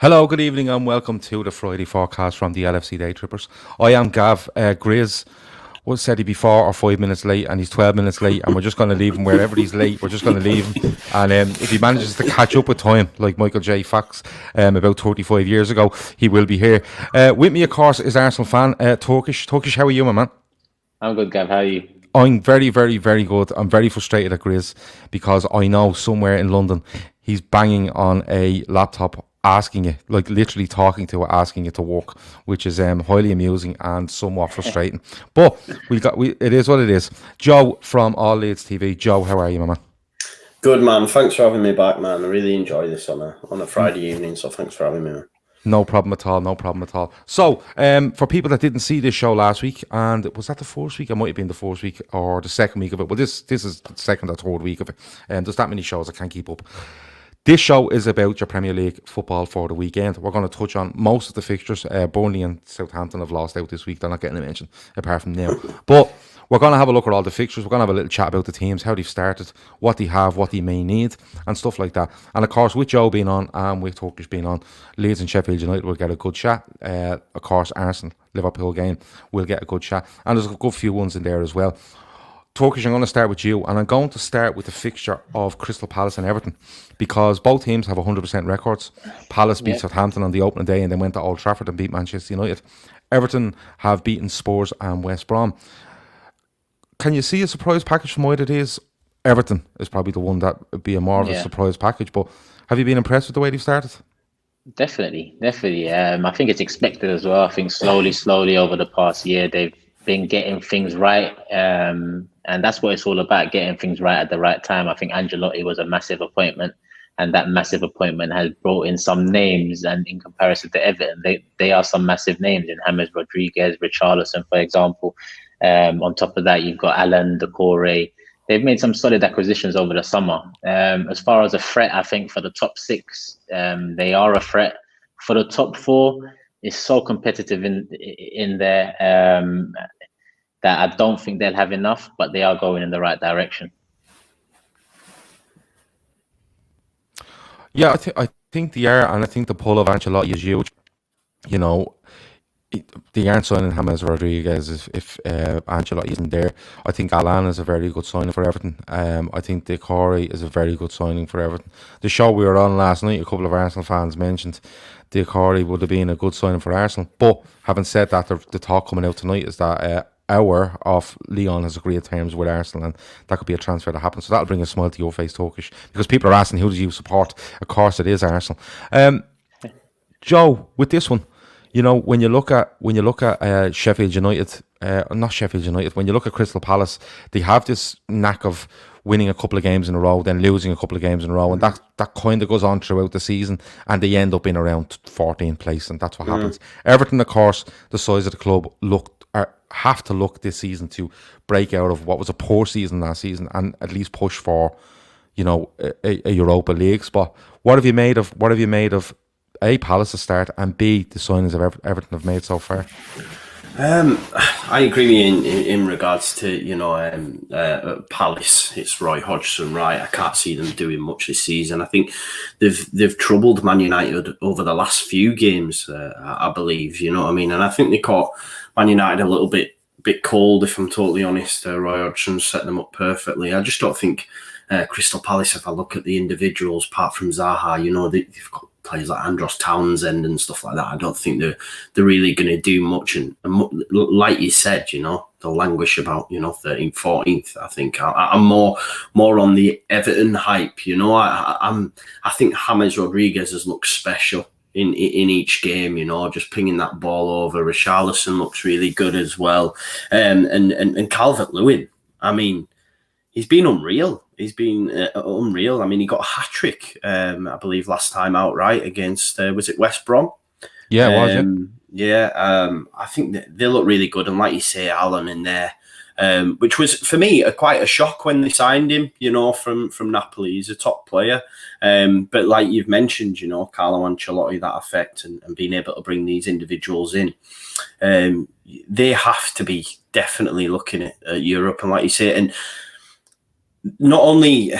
Hello, good evening, and welcome to the Friday forecast from the LFC Daytrippers. I am Gav. Grizz was said he be 4 or 5 minutes late, and he's 12 minutes late, and we're just going to leave him wherever he's late. We're just going to leave him, and if he manages to catch up with time, like Michael J. Fox about 35 years ago, he will be here. With me, of course, is Arsenal fan Turkish. Turkish, how are you, my man? I'm good, Gav. How are you? I'm very, very, very good. I'm very frustrated at Grizz because I know somewhere in London he's banging on a laptop asking it, like literally talking to it, asking it to work, which is highly amusing and somewhat frustrating. But it is what it is. Joe from All Leeds TV. Joe, how are you, my man? Good, man. Thanks for having me back, man. I really enjoy this on a Friday evening, so thanks for having me, man. No problem at all. No problem at all. So, for people that didn't see this show last week, and was that the first week? It might have been the first week or the second week of it. Well, this is the second or third week of it. There's that many shows I can't keep up. This show is about your Premier League football for the weekend. We're going to touch on most of the fixtures. Burnley and Southampton have lost out this week. They're not getting a mention apart from now. But we're going to have a look at all the fixtures. We're going to have a little chat about the teams, how they've started, what they have, what they may need, and stuff like that. And of course, with Joe being on and with Turkish being on, Leeds and Sheffield United will get a good chat. Of course, Arsenal, Liverpool game will get a good chat. And there's a good few ones in there as well. Turkish, I'm going to start with you, and I'm going to start with the fixture of Crystal Palace and Everton, because both teams have 100% records. Palace beat Southampton on the opening day and then went to Old Trafford and beat Manchester United. Everton have beaten Spurs and West Brom. Can you see a surprise package from what it is? Everton is probably the one that would be a more of a surprise package, but have you been impressed with the way they've started? Definitely. I think it's expected as well. I think slowly over the past year, they've been getting things right. And that's what it's all about, getting things right at the right time. I think Ancelotti was a massive appointment, and that massive appointment has brought in some names. And in comparison to Everton, they are some massive names in James Rodriguez, Richarlison, for example. On top of that, you've got Alan, Decore. They've made some solid acquisitions over the summer. As far as a threat, I think for the top six, they are a threat. For the top four, it's so competitive in there that I don't think they'll have enough, but they are going in the right direction. Yeah, I think they are, and I think the pull of Ancelotti is huge. You know, they aren't signing James Rodriguez if Ancelotti isn't there. I think Alan is a very good signing for Everton. I think Decore is a very good signing for Everton. The show we were on last night, a couple of Arsenal fans mentioned Decore would have been a good signing for Arsenal. But having said that, the talk coming out tonight is that Hour of Leon has agreed terms with Arsenal, and that could be a transfer that happens. So that'll bring a smile to your face, Turkish, because people are asking, who do you support? Of course, it is Arsenal. Joe, with this one, you know, when you look at Sheffield United, not Sheffield United, when you look at Crystal Palace, they have this knack of winning a couple of games in a row, then losing a couple of games in a row, and that kind of goes on throughout the season, and they end up in around 14th place, and that's what happens. Everton, of course, the size of the club have to look this season to break out of what was a poor season last season and at least push for, you know, a Europa League spot. What have you made of A, Palace's start, and B, the signings of Everton have made so far? I agree with you in regards to, you know, Palace. It's Roy Hodgson, right? I can't see them doing much this season. I think they've troubled Man United over the last few games, I believe, you know what I mean? And I think they caught Man United a little bit cold, if I'm totally honest. Roy Hodgson set them up perfectly. I just don't think Crystal Palace, if I look at the individuals, apart from Zaha, you know, they've got players like Andros Townsend and stuff like that. I don't think they're really going to do much. And like you said, you know, they'll languish about, you know, 13th, 14th. I think I'm more on the Everton hype. You know, I think James Rodriguez has looked special in each game. You know, just pinging that ball over. Richarlison looks really good as well, and Calvert-Lewin. I mean, he's been unreal. He's been unreal. I mean, he got a hat-trick, I believe, last time out, right, against, was it West Brom? Yeah, it was, I think they look really good. And like you say, Alan in there, which was, for me, quite a shock when they signed him, you know, from Napoli. He's a top player. But like you've mentioned, you know, Carlo Ancelotti, that effect, and being able to bring these individuals in, they have to be definitely looking at Europe. And like you say, and not only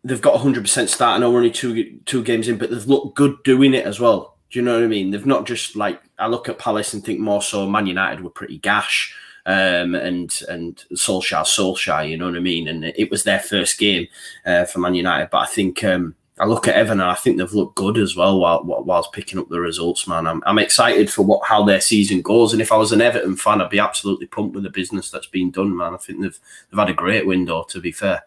they've got 100% starting over only two games in, but they've looked good doing it as well. Do you know what I mean? They've not just like, I look at Palace and think more so Man United were pretty gash, and Solskjaer, you know what I mean? And it was their first game for Man United. But I think I look at Everton and I think they've looked good as well whilst picking up the results, man. I'm excited for how their season goes. And if I was an Everton fan, I'd be absolutely pumped with the business that's been done, man. I think they've had a great window, to be fair.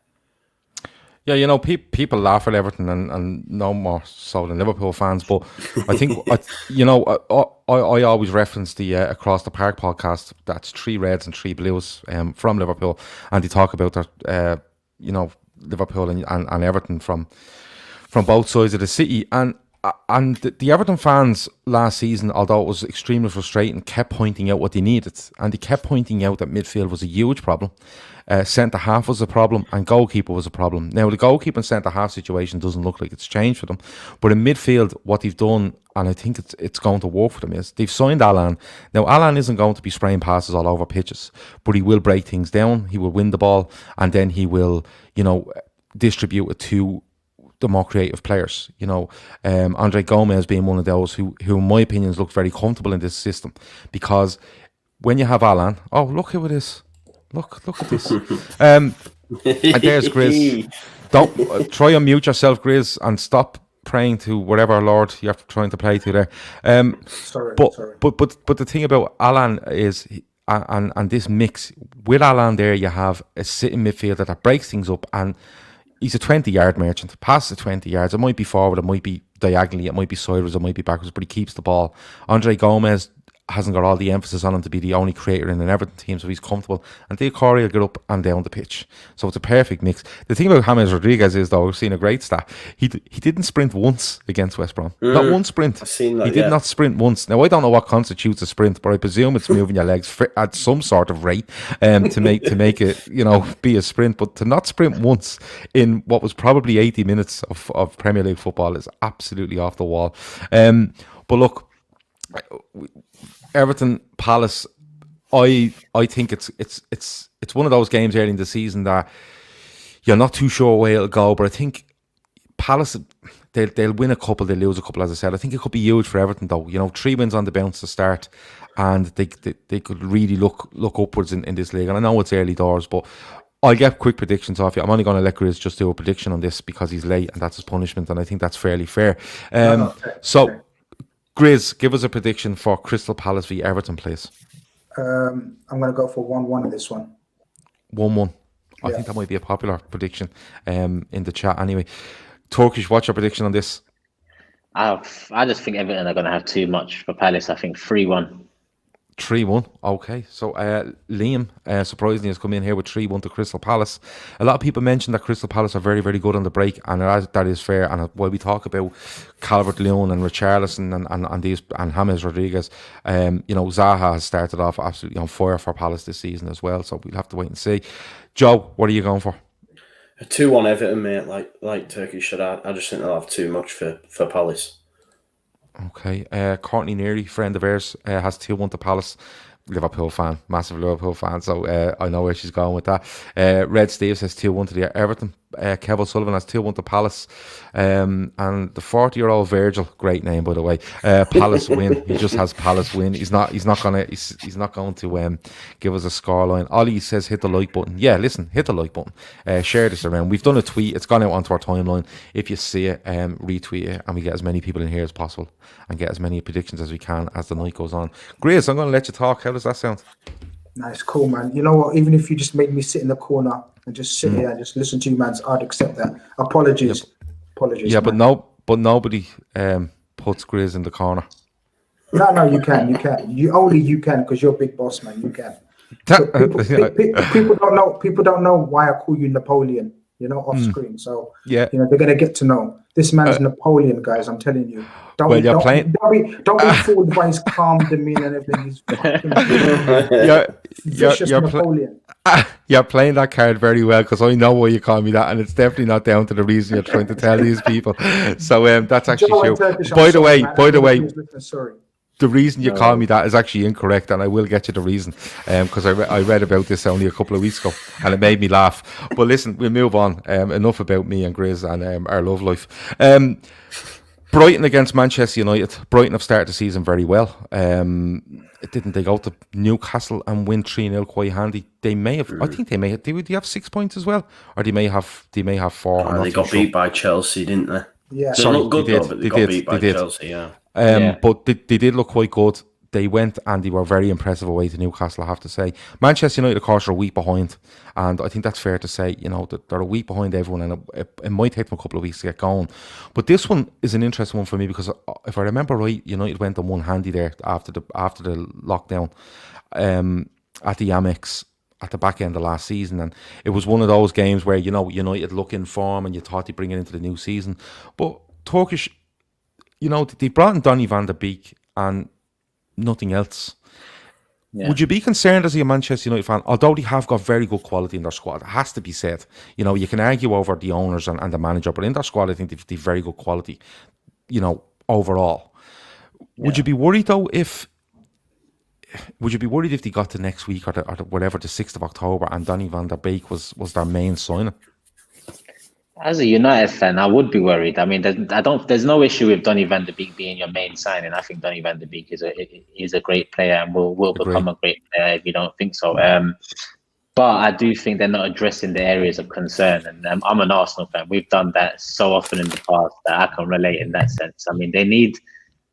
Yeah, you know, people laugh at Everton and no more so than Liverpool fans. But I think, I always reference the Across the Park podcast. That's 3 Reds and 3 Blues from Liverpool. And they talk about their, Liverpool and Everton from both sides of the city. And the Everton fans last season, although it was extremely frustrating, kept pointing out what they needed. And they kept pointing out that midfield was a huge problem. Centre-half was a problem and goalkeeper was a problem. Now, the goalkeeper and centre-half situation doesn't look like it's changed for them. But in midfield, what they've done, and I think it's going to work for them, is they've signed Alan. Now, Alan isn't going to be spraying passes all over pitches, but he will break things down, he will win the ball, and then he will, distribute it to the more creative players. Andre Gomez being one of those who in my opinion look very comfortable in this system, because when you have Alan, oh, look who it is. Look at this. And there's Grizz. Don't try and mute yourself, Grizz, and stop praying to whatever Lord you're trying to pray to there. Sorry. But the thing about Alan is, and this mix with Alan there, you have a sitting midfielder that breaks things up, and he's a 20-yard merchant. Past the 20 yards, it might be forward, it might be diagonally, it might be sideways, it might be backwards, but he keeps the ball. Andre Gomez hasn't got all the emphasis on him to be the only creator in an Everton team, so he's comfortable. And Corey will get up and down the pitch. So it's a perfect mix. The thing about James Rodriguez is, though, we've seen a great stat. He didn't sprint once against West Brom. Not one sprint. I've seen that, he did not sprint once. Now, I don't know what constitutes a sprint, but I presume it's moving your legs at some sort of rate to make it, be a sprint. But to not sprint once in what was probably 80 minutes of Premier League football is absolutely off the wall. But look, Everton Palace, I think it's one of those games early in the season that you're not too sure where it'll go, but I think Palace, they'll win a couple, they'll lose a couple, as I said. I think it could be huge for Everton, though. 3 wins on the bounce to start, and they could really look upwards in this league. And I know it's early doors, but I'll get quick predictions off you. I'm only going to let Grizz just do a prediction on this because he's late, and that's his punishment, and I think that's fairly fair. So, Grizz, give us a prediction for Crystal Palace v Everton, please. I'm going to go for 1-1 in this one. 1-1. I think that might be a popular prediction in the chat anyway. Turkish, what's your prediction on this? I just think Everton are going to have too much for Palace. I think 3-1. 3-1. Okay. So Liam, surprisingly, has come in here with 3-1 to Crystal Palace. A lot of people mentioned that Crystal Palace are very, very good on the break, and that is fair. And while we talk about Calvert-Lewin and Richarlison and James Rodriguez, Zaha has started off absolutely on fire for Palace this season as well. So we'll have to wait and see. Joe, what are you going for? A 2-1 Everton, mate. Like Turkish said, I just think they'll have too much for Palace. Okay. Courtney Neary, friend of ours, has 2-1 to Palace. Liverpool fan, massive Liverpool fan, so I know where she's going with that. Red Steve says 2-1 to the Everton. Kevin Sullivan has 2-1 to Palace. And the 40-year-old Virgil, great name by the way. Palace win. He just has Palace win. He's not going to give us a scoreline. Ollie says hit the like button. Yeah, listen, hit the like button. Share this around. We've done a tweet. It's gone out onto our timeline. If you see it, retweet it, and we get as many people in here as possible and get as many predictions as we can as the night goes on. Grizz, I'm going to let you talk. How does that sound? Nice, cool, man. You know what? Even if you just made me sit in the corner and just sit here and just listen to you, man, I'd accept that. Apologies. Yeah, man. but nobody puts Grizz in the corner. No, you can. You can because you're big boss, man. You can. People don't know why I call you Napoleon. Off screen. So they're gonna get to know this man's Napoleon, guys. I'm telling you. Don't be fooled by his calm demeanor and everything. He's fucking vicious Napoleon. You're playing that card very well because I know why you call me that, and it's definitely not down to the reason you're trying to tell these people. So that's actually true. By the way, sorry. The reason you call me that is actually incorrect, and I will get you the reason because I read about this only a couple of weeks ago and it made me laugh. But listen, we'll move on. Enough about me and Grizz and our love life. Brighton against Manchester United. Brighton have started the season very well. Didn't they go to Newcastle and win 3-0 quite handy? They may have. I think they may have. Do they have 6 points as well, or they may have 4? They got beat by Chelsea, didn't they? Yeah, they look good though, but they got beat by Chelsea. Yeah. But they did look quite good. They went and they were very impressive away to Newcastle, I have to say. Manchester United, of course, are a week behind. And I think that's fair to say, that they're a week behind everyone, and it might take them a couple of weeks to get going. But this one is an interesting one for me because if I remember right, United went on one handy there after the lockdown at the Amex at the back end of last season. And it was one of those games where, United look in form and you thought they'd bring it into the new season. But Turkish, they brought in Donny van de Beek and nothing else. Yeah. Would you be concerned as a Manchester United fan, although they have got very good quality in their squad? It has to be said. You can argue over the owners and the manager, but in their squad, I think they've very good quality, overall. Would you be worried, though, if they got to next week or whatever, the 6th of October, and Donny van der Beek was their main signing? As a United fan, I would be worried. I mean, there's no issue with Donny van de Beek being your main signing. I think Donny van de Beek is a great player and will become a great player if you don't think so. But I do think they're not addressing the areas of concern. And I'm an Arsenal fan. We've done that so often in the past that I can relate in that sense. I mean, they need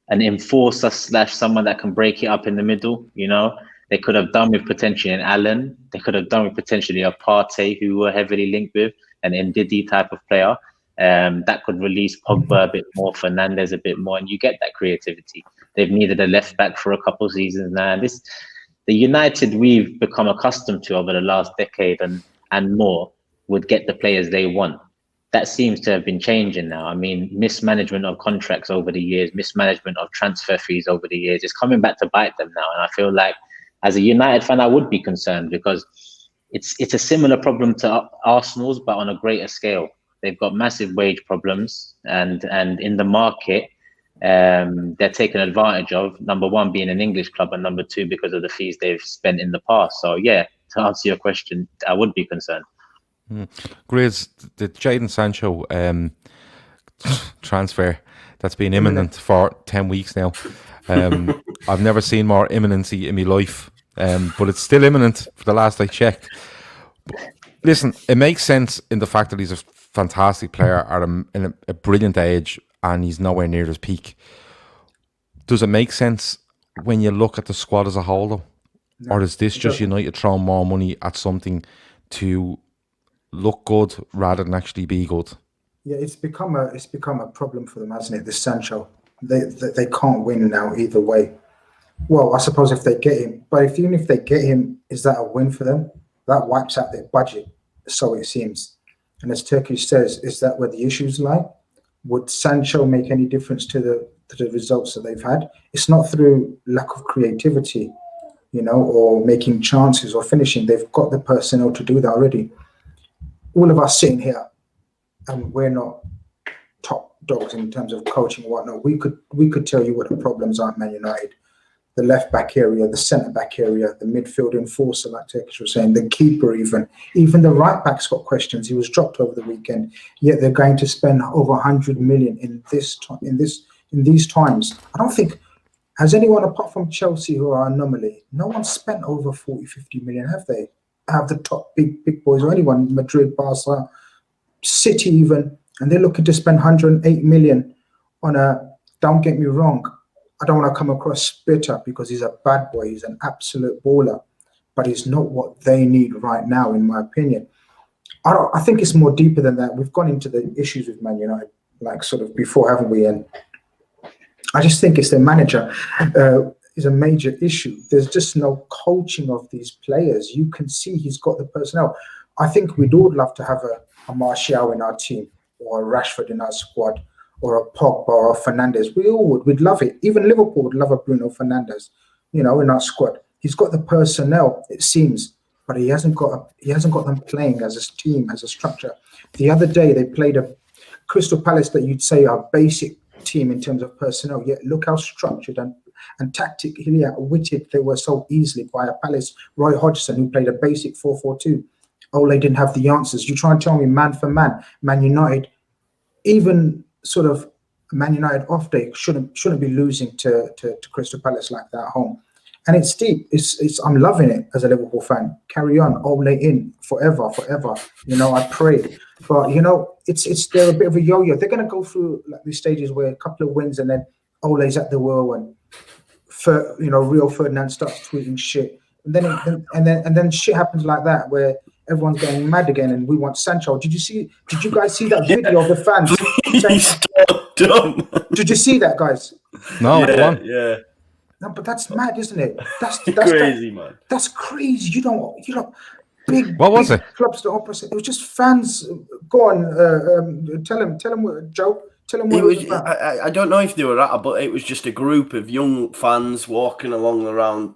an enforcer / someone that can break it up in the middle. They could have done with potentially an Allen. They could have done with potentially a Partey, who were heavily linked with an Ndidi type of player. That could release Pogba a bit more, Fernandez a bit more, and you get that creativity. They've needed a left back for a couple of seasons now. And the United we've become accustomed to over the last decade and more would get the players they want. That seems to have been changing now. I mean, mismanagement of contracts over the years, mismanagement of transfer fees over the years, it's coming back to bite them now. And I feel like as a United fan, I would be concerned because it's a similar problem to Arsenal's, but on a greater scale. They've got massive wage problems, and in the market, they're taken advantage of. Number one, being an English club, and number two, because of the fees they've spent in the past. So yeah, to answer your question, I would be concerned. Grizz, the Jadon Sancho transfer that's been imminent for 10 weeks now. I've never seen more imminency in my life. But it's still imminent for the last I checked. But listen, it makes sense in the fact that he's a fantastic player at a brilliant age and he's nowhere near his peak. Does it make sense when you look at the squad as a whole, though? No, or is this just United throwing more money at something to look good rather than actually be good? Yeah, it's become a problem for them, hasn't it? This Sancho, they can't win now either way. Well, I suppose if they get him, but even if they get him, is that a win for them? That wipes out their budget, so it seems. And as Turkish says, is that where the issues lie? Would Sancho make any difference to the results that they've had? It's not through lack of creativity, or making chances or finishing. They've got the personnel to do that already. All of us sitting here, and we're not top dogs in terms of coaching and whatnot. We could tell you what the problems are at Man United. The left back area, the centre back area, the midfield enforcer, like Turkish was saying, the keeper, even the right back's got questions. He was dropped over the weekend. Yet they're going to spend over 100 million in these times. I don't think has anyone apart from Chelsea, who are an anomaly. No one spent over 40, 50 million, have they? Have the top big boys or anyone? Madrid, Barca, City, even, and they're looking to spend 108 million on a. Don't get me wrong. I don't want to come across bitter because he's a bad boy. He's an absolute baller, but he's not what they need right now, in my opinion. I think it's more deeper than that. We've gone into the issues with Man United, like sort of before, haven't we? And I just think it's the manager is a major issue. There's just no coaching of these players. You can see he's got the personnel. I think we'd all love to have a Martial in our team or a Rashford in our squad, or a Pogba or a Fernandez. We all would. We'd love it. Even Liverpool would love a Bruno Fernandes, in our squad. He's got the personnel, it seems, but he hasn't got them playing as a team, as a structure. The other day they played a Crystal Palace that you'd say are a basic team in terms of personnel. Yet look how structured and tactically outwitted they were so easily by a Palace. Roy Hodgson, who played a basic 4-4-2. Ole didn't have the answers. You try and tell me man for man, Man United, even sort of Man United off day shouldn't be losing to Crystal Palace like that at home. And it's deep. I'm loving it as a Liverpool fan. Carry on, Ole in forever. I pray. But they're a bit of a yo-yo. They're going to go through like these stages where a couple of wins and then Ole's at the wheel and Rio Ferdinand starts tweeting shit. And then shit happens like that where everyone's getting mad again and we want Sancho. Did you guys see that video of the fans? Did you see that, guys? No, yeah. No, but that's mad, isn't it? That's crazy, man. That's crazy. You don't big. What was it? Clubs the opposite. It was just fans. Go on. Tell him, Joe. Tell him what it was about. I don't know if they were at, but it was just a group of young fans walking along around.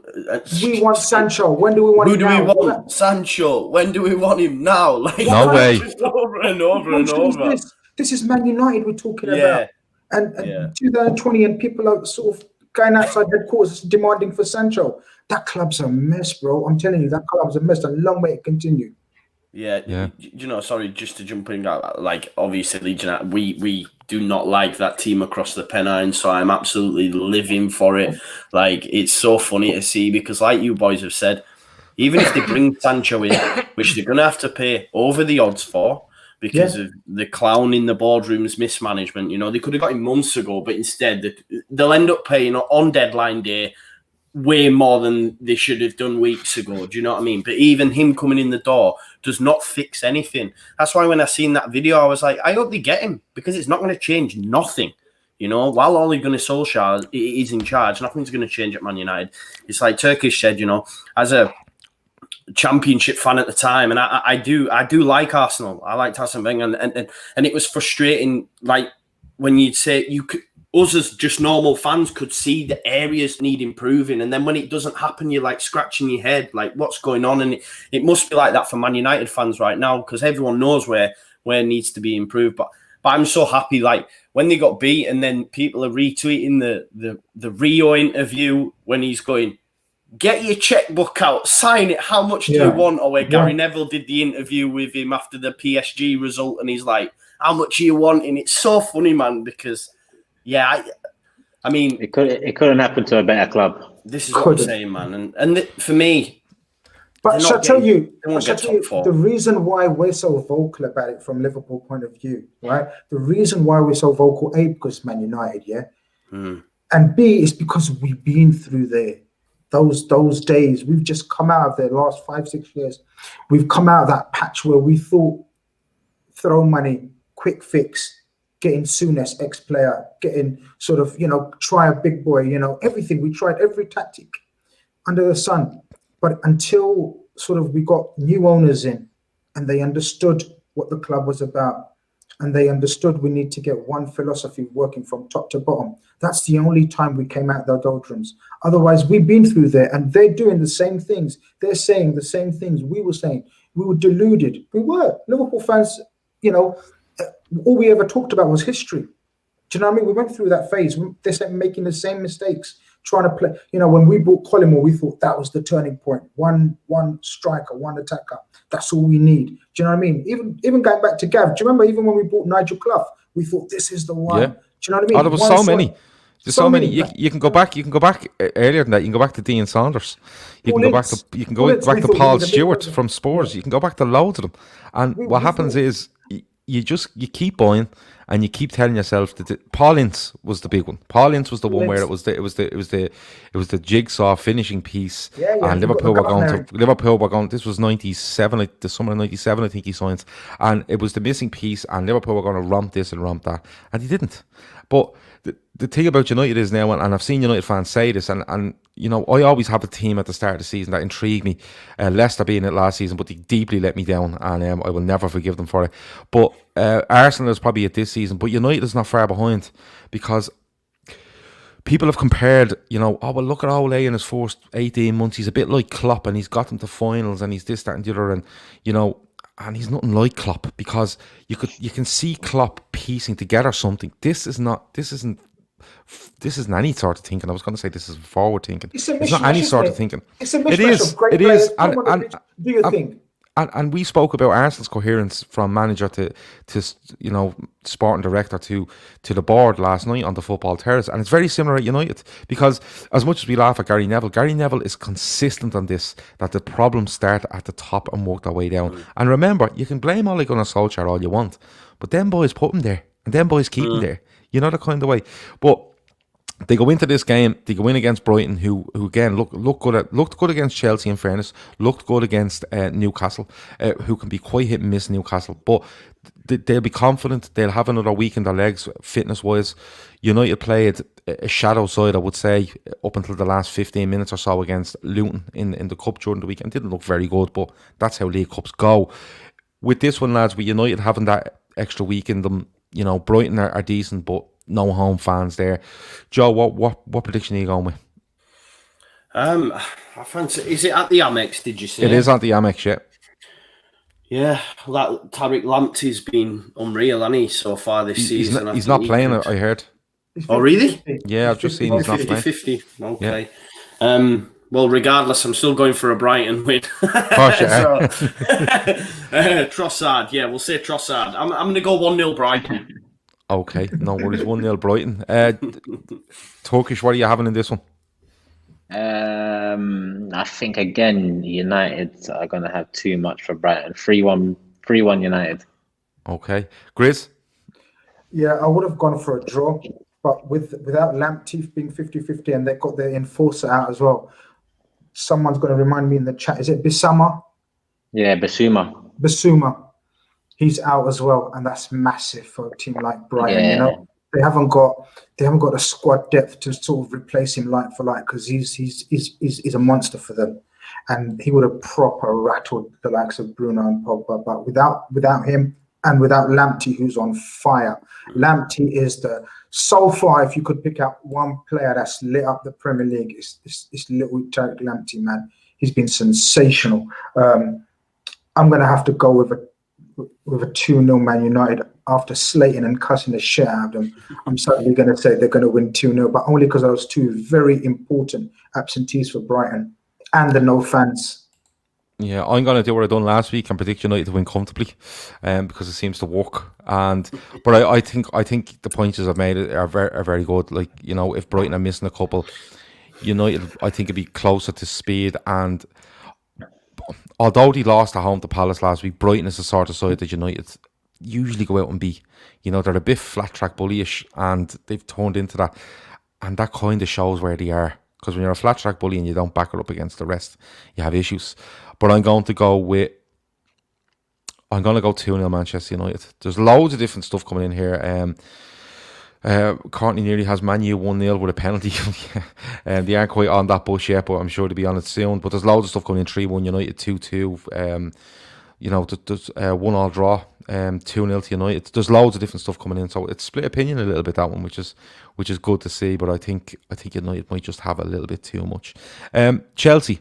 We want Sancho. When do we want him now? Who do we want? Sancho. When do we want him now? Like, no way. Just over and over and over. This is Man United we're talking about. And 2020 and people are sort of going outside headquarters demanding for Sancho. That club's a mess, bro. I'm telling you, that club's a mess. A long way to continue. Yeah. Sorry, just to jump in, like, obviously, Leeds United, we do not like that team across the Pennine, so I'm absolutely living for it. Like, it's so funny to see because, like you boys have said, even if they bring Sancho in, which they're going to have to pay over the odds for, because of the clown in the boardroom's mismanagement. They could have got him months ago, but instead they'll end up paying on deadline day way more than they should have done weeks ago. Do you know what I mean? But even him coming in the door does not fix anything. That's why when I seen that video, I was like, I hope they get him because it's not going to change nothing. While Ole Gunnar Solskjaer is in charge, nothing's going to change at Man United. It's like Turkish said, as a Championship fan at the time, and I do like Arsenal. I liked Arsene Wenger, and it was frustrating. Like when you'd say us as just normal fans could see the areas need improving, and then when it doesn't happen, you're like scratching your head, like what's going on? And it must be like that for Man United fans right now because everyone knows where it needs to be improved. But I'm so happy, like when they got beat, and then people are retweeting the Rio interview when he's going, get your checkbook out, sign it, how much do you want? Or where Gary Neville did the interview with him after the PSG result and he's like, how much are you wanting? It's so funny, man, because, I mean... It couldn't happen to a better club. This is what I'm saying, man. And for me... But shall I tell you, the reason why we're so vocal about it from Liverpool point of view, right? The reason why we're so vocal, A, because Man United, and B, is because we've been through there. Those days, we've just come out of the last 5-6 years. We've come out of that patch where we thought throw money, quick fix, getting Souness ex-player, getting sort of, try a big boy, everything. We tried every tactic under the sun. But until sort of we got new owners in and they understood what the club was about and they understood we need to get one philosophy working from top to bottom. That's the only time we came out of the doldrums. Otherwise, we've been through there and they're doing the same things. They're saying the same things we were saying. We were deluded. We were. Liverpool fans, all we ever talked about was history. Do you know what I mean? We went through that phase. They're making the same mistakes, trying to play. When we bought Collymore, we thought that was the turning point. One striker, one attacker. That's all we need. Do you know what I mean? Even going back to Gav, do you remember even when we bought Nigel Clough, we thought this is the one. Yeah. Do you know what I mean? Oh, there was so many. There's so many. You can go back. You can go back earlier than that. You can go back to Dean Saunders. You can go back to Paul Stewart from Spurs. You can go back to loads of them. And what happens is you keep buying and you keep telling yourself that Paul Ince was the big one. Paul Ince was the one where it was the jigsaw finishing piece. And Liverpool were going. This was 97, the summer of 97, I think he signed, and it was the missing piece. And Liverpool were going to romp this and romp that, and he didn't. But the thing about United is now, and I've seen United fans say this, and I always have a team at the start of the season that intrigued me. Leicester being it last season, but they deeply let me down, and I will never forgive them for it. But Arsenal is probably at this season, but United is not far behind because people have compared, look at Ole in his first 18 months. He's a bit like Klopp, and he's got them to finals, and he's this, that, and the other, and and he's nothing like Klopp because you can see Klopp piecing together something. This isn't any sort of thinking. I was going to say this is forward thinking. It's not any sort of thinking. It's a mishmash of great players. Do you think? And we spoke about Arsenal's coherence from manager to sporting director to the board last night on the football terrace, and it's very similar at United, because as much as we laugh at Gary Neville is consistent on this, that the problems start at the top and work their way down. And remember, you can blame Ole Gunnar Solskjaer all you want, but them boys put him there and them boys keep him there. You know the kind of way. But they go into this game, they go in against Brighton, who again looked good against Chelsea, in fairness, looked good against Newcastle, who can be quite hit and miss, Newcastle. But they'll be confident, they'll have another week in their legs, fitness-wise. United played a shadow side, I would say, up until the last 15 minutes or so against Luton in the Cup during the weekend. Didn't look very good, but that's how League Cups go. With this one, lads, with United having that extra week in them, Brighton are decent, but no home fans there. Joe, what prediction are you going with? I fancy. Is it at the Amex? Did you say it is at the Amex? Yeah. Yeah, Tariq Lamptey's been unreal, hasn't he, so far this season? He's not playing. I heard. Oh, really? Yeah, I've just seen he's not playing. 50. Okay. Yeah. Well, regardless, I'm still going for a Brighton win. Trossard. Yeah, we'll say Trossard. I'm going to go 1-0 Brighton. Okay, no worries. 1-0 Brighton. Turkish, what are you having in this one? I think again United are going to have too much for Brighton. 3-1 United. Okay, Grizz. Yeah, I would have gone for a draw, but without Lamptey being 50-50 and they've got their enforcer out as well. Someone's going to remind me in the chat. Is it Bissouma? Yeah, Bissouma. He's out as well, and that's massive for a team like Brighton. They haven't got the squad depth to sort of replace him like for like, because he's a monster for them, and he would have proper rattled the likes of Bruno and Pogba. But without him and without Lamptey, who's on fire, Lamptey is so far. If you could pick out one player that's lit up the Premier League, it's little Tariq Lamptey, man. He's been sensational. I'm gonna have to go with a 2-0 Man United after slating and cussing the shit out of them. I'm certainly going to say they're going to win 2-0, but only because those two very important absentees for Brighton and the no fans. Yeah, I'm going to do what I done last week and predict United to win comfortably, because it seems to work. But I think the points I've made are very good. Like, if Brighton are missing a couple, United, I think, it'd be closer to speed. And although they lost at home to Palace last week, Brighton is the sort of side that United usually go out and beat. They're a bit flat track bullyish, and they've turned into that. And that kind of shows where they are. Because when you're a flat track bully and you don't back it up against the rest, you have issues. But I'm going to go 2-0 Manchester United. There's loads of different stuff coming in here. Courtney nearly has Man U 1-0 with a penalty. They aren't quite on that bus yet, but I'm sure they'll be on it soon. But there's loads of stuff coming in. 3-1 United, 2-2. There's 1-1 draw, 2-0 to United. There's loads of different stuff coming in. So it's split opinion a little bit, that one, which is good to see. But I think United might just have a little bit too much. Chelsea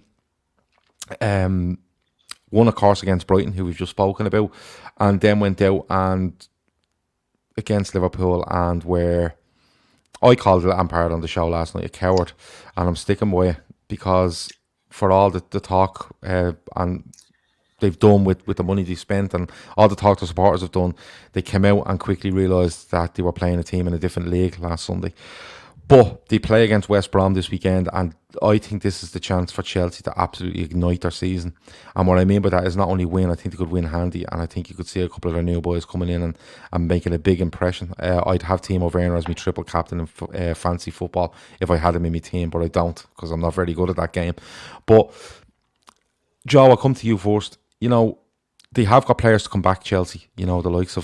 won, of course, against Brighton, who we've just spoken about, and then went out and against Liverpool, and where I called Lampard on the show last night a coward, and I'm sticking by it, because for all the talk and they've done with the money they spent and all the talk the supporters have done, they came out and quickly realised that they were playing a team in a different league last Sunday. But they play against West Brom this weekend, and I think this is the chance for Chelsea to absolutely ignite their season. And what I mean by that is not only win, I think they could win handy, and I think you could see a couple of their new boys coming in and making a big impression. I'd have Timo Werner as my triple captain in fancy football if I had him in my team, but I don't, because I'm not very good at that game. But Joe, I'll come to you first. They have got players to come back, Chelsea. The likes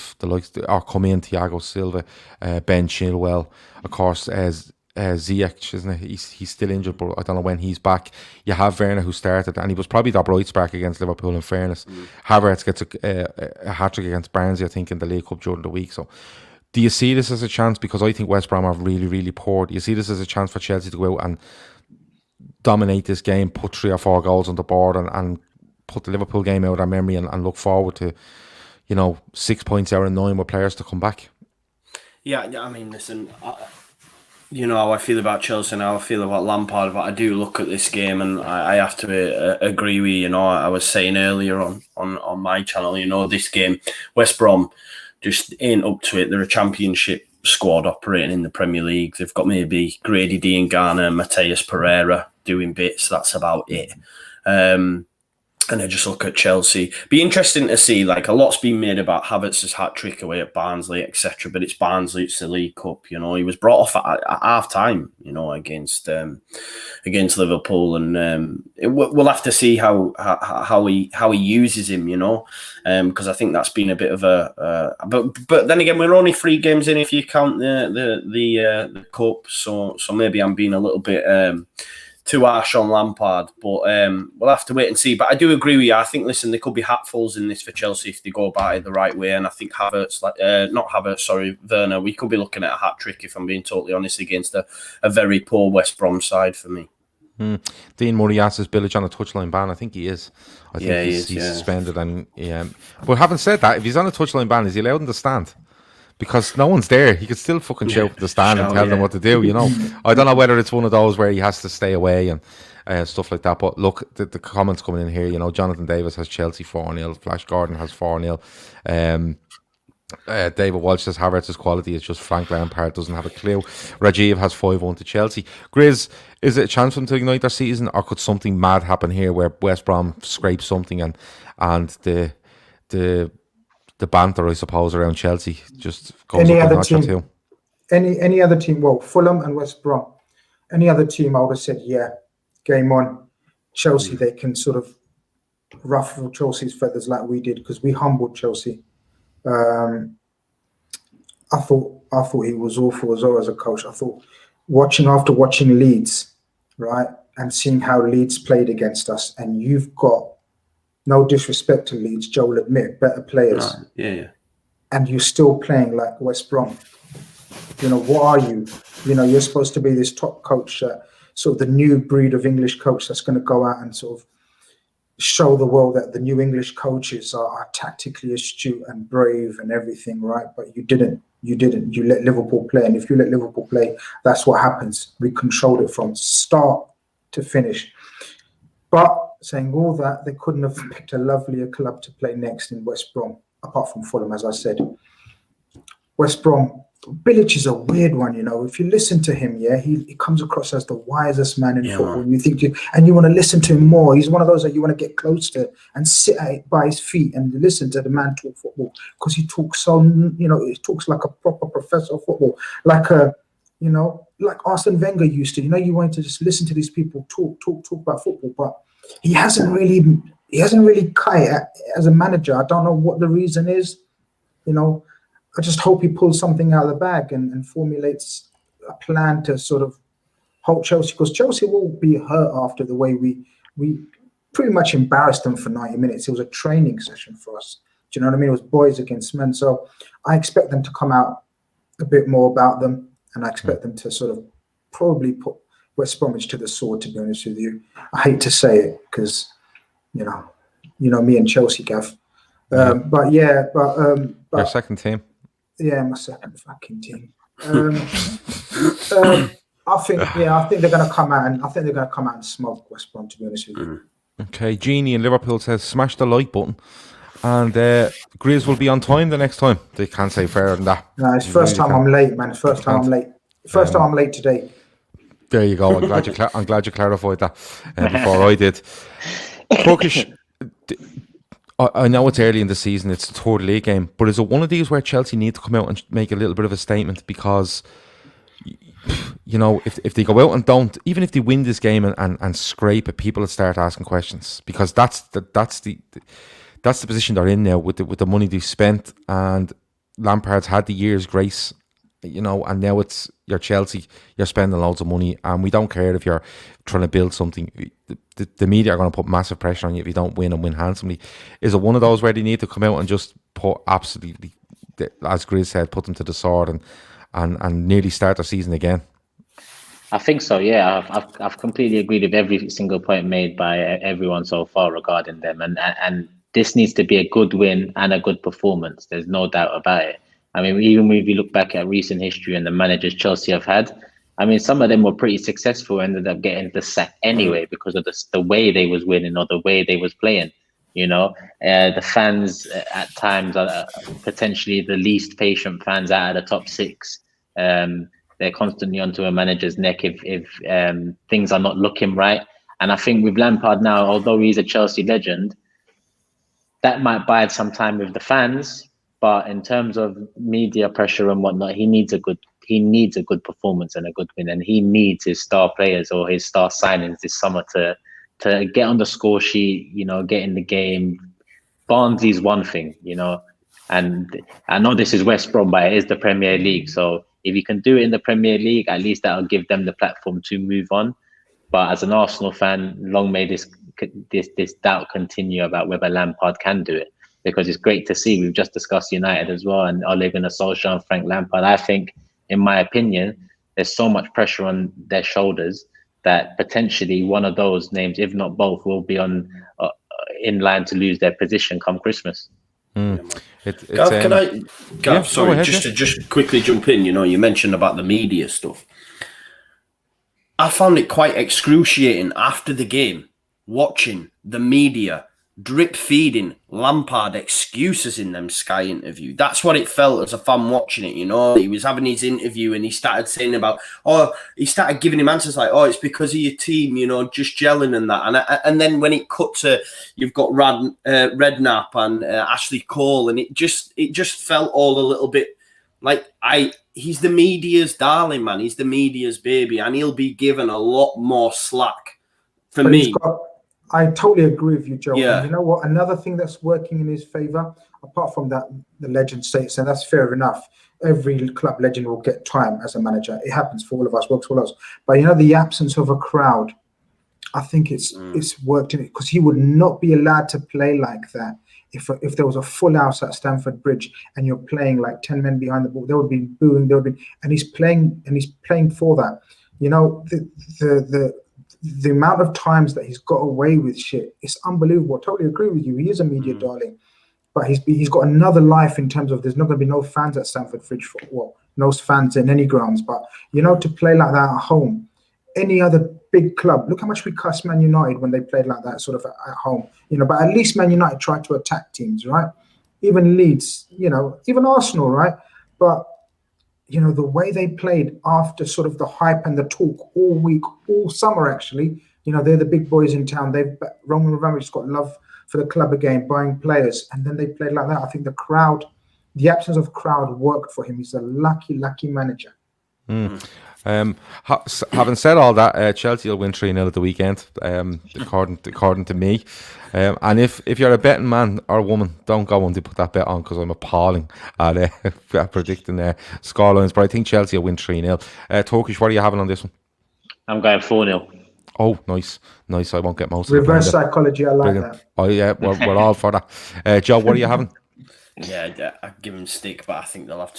are come in, Thiago Silva, Ben Chilwell, of course, as Ziyech, isn't it? He's still injured, but I don't know when he's back. You have Werner, who started, and he was probably the bright spark against Liverpool, in fairness. Havertz gets a hat-trick against Barnsley, I think, in the League Cup during the week. So do you see this as a chance? Because I think West Brom are really, really poor. Do you see this as a chance for Chelsea to go out and dominate this game, put 3 or 4 goals on the board, and put the Liverpool game out of our memory and look forward to, 6 points out of 9 with players to come back? Yeah, I mean, listen, you know how I feel about Chelsea and how I feel about Lampard, but I do look at this game and I have to agree with you. You know, I was saying earlier on my channel, you know, this game, West Brom just ain't up to it. They're a championship squad operating in the Premier League. They've got maybe Grady Dean Garner and Mateus Pereira doing bits. That's about it. And I just look at Chelsea. Be interesting to see, like, a lot's been made about Havertz's hat-trick away at Barnsley, etc. But it's Barnsley, it's the League Cup, you know. He was brought off at half-time, you know, against Liverpool. And we'll have to see how he uses him, you know, because I think that's been a bit of a... But then again, we're only 3 games in if you count the Cup. So maybe I'm being a little bit... too harsh on Lampard, but we'll have to wait and see. But I do agree with you. I think, listen, there could be hatfuls in this for Chelsea if they go about it the right way. And I think Werner, we could be looking at a hat-trick, if I'm being totally honest, against a very poor West Brom side for me. Dean Murray asks, is Bilic on a touchline ban? I think he is. I think he's suspended. And but having said that, if he's on a touchline ban, is he allowed in the stand? Because no one's there. He could still fucking shout at the stand and tell them what to do, you know. I don't know whether it's one of those where he has to stay away and stuff like that. But look, the comments coming in here, you know, Jonathan Davis has Chelsea 4-0. Flash Gordon has 4-0. David Walsh says Havertz's quality is just Frank Lampard doesn't have a clue. Rajiv has 5-1 to Chelsea. Grizz, is it a chance for them to ignite their season, or could something mad happen here where West Brom scrape something and the banter, I suppose, around Chelsea just goes up a notch or two? Any other team, well, Fulham and West Brom, any other team, I would have said, yeah, game on. Chelsea, they can sort of ruffle Chelsea's feathers like we did, because we humbled Chelsea. I thought he was awful as well as a coach. I thought after watching Leeds, right, and seeing how Leeds played against us, and you've got, no disrespect to Leeds, Joe will admit, better players. Yeah. And you're still playing like West Brom. You know, what are you? You know, you're supposed to be this top coach, sort of the new breed of English coach that's going to go out and sort of show the world that the new English coaches are tactically astute and brave and everything, right? But you didn't. You let Liverpool play. And if you let Liverpool play, that's what happens. We controlled it from start to finish. But saying all that, they couldn't have picked a lovelier club to play next in West Brom, apart from Fulham, as I said. West Brom, Bilic is a weird one, you know. If you listen to him, he comes across as the wisest man in football. And you want to listen to him more. He's one of those that you want to get close to and sit by his feet and listen to the man talk football, because he talks so, you know, he talks like a proper professor of football, like Arsene Wenger used to. You know, you wanted to just listen to these people talk about football, but he hasn't really cut it as a manager. I don't know what the reason is. You know, I just hope he pulls something out of the bag and formulates a plan to sort of hold Chelsea, because Chelsea will be hurt after the way we pretty much embarrassed them for 90 minutes. It was a training session for us. Do you know what I mean? It was boys against men. So I expect them to come out a bit more about them, and I expect them to sort of probably put West Bromwich to the sword, to be honest with you. I hate to say it, because you know me and Chelsea, Gav. But your second team. Yeah, my second fucking team. I think they're gonna come out and smoke West Brom, to be honest with you. Okay, Jeannie in Liverpool says smash the like button, and Grizz will be on time the next time. They can't say fairer than that. No, it's first time I'm late, man. First time I'm late. First time I'm late today. There you go. I'm glad you clarified that before I did. Turkish, I know it's early in the season, it's the third league game, but is it one of these where Chelsea need to come out and make a little bit of a statement? Because, you know, if they go out and don't, even if they win this game and scrape it, people will start asking questions, because that's the position they're in now with the money they've spent, and Lampard's had the year's grace, you know, and now you're Chelsea, you're spending loads of money, and we don't care if you're trying to build something. The media are going to put massive pressure on you if you don't win and win handsomely. Is it one of those where they need to come out and just put absolutely, as Grizz said, put them to the sword and nearly start their season again? I think so, yeah. I've completely agreed with every single point made by everyone so far regarding them, and this needs to be a good win and a good performance. There's no doubt about it. I mean, even if you look back at recent history and the managers Chelsea have had, I mean, some of them were pretty successful, ended up getting the sack anyway because of the way they was winning or the way they was playing. The fans at times are potentially the least patient fans out of the top six. They're constantly onto a manager's neck if things are not looking right. And I think with Lampard now, although he's a Chelsea legend, that might bide some time with the fans. But in terms of media pressure and whatnot, he needs a good performance and a good win, and he needs his star players or his star signings this summer to get on the score sheet. Get in the game. Barnsley's one thing, and I know this is West Brom, but it is the Premier League. So if you can do it in the Premier League, at least that'll give them the platform to move on. But as an Arsenal fan, long may this doubt continue about whether Lampard can do it, because it's great to see. We've just discussed United as well, and Ole Gunnar Solskjaer and Frank Lampard. I think, in my opinion, there's so much pressure on their shoulders that potentially one of those names, if not both, will be in line to lose their position come Christmas. Gav, sorry, to just quickly jump in. You mentioned about the media stuff. I found it quite excruciating after the game, watching the media drip feeding Lampard excuses in them Sky interview. That's what it felt as a fan watching it. He was having his interview and he started saying he started giving him answers like, it's because of your team, just gelling and that. And then when it cut to, you've got Redknapp and Ashley Cole, and it just felt all a little bit like he's the media's darling, man. He's the media's baby, and he'll be given a lot more slack for me. I totally agree with you, Joe. Yeah. And you know what? Another thing that's working in his favour, apart from that, the legend states, and that's fair enough. Every club legend will get time as a manager. It happens for all of us, works for all of us. But the absence of a crowd, I think it's worked in it, because he would not be allowed to play like that. If there was a full house at Stamford Bridge and you're playing like 10 men behind the ball, there would be booing. And he's playing for that. The amount of times that he's got away with shit, it's unbelievable. I totally agree with you. He is a media darling, but he's got another life in terms of there's not going to be no fans at Stamford Bridge no fans in any grounds. But to play like that at home, any other big club, look how much we cussed Man United when they played like that, sort of at home. But at least Man United tried to attack teams, right? Even Leeds, even Arsenal, right? But the way they played after sort of the hype and the talk all week, all summer, actually, they're the big boys in town. Roman Abramovich's got love for the club again, buying players, and then they played like that. I think the absence of crowd worked for him. He's a lucky manager. Having said all that, Chelsea will win 3-0 at the weekend, according to me. And if you're a betting man or woman, don't go on to put that bet on, because I'm appalling at predicting scorelines. But I think Chelsea will win 3-0. Turkish, what are you having on this one? I'm going 4-0. Oh, nice. I won't get most reverse psychology. I like that. Oh yeah, we're all for that. Joe, what are you having? Yeah, I give them stick, but I think they'll have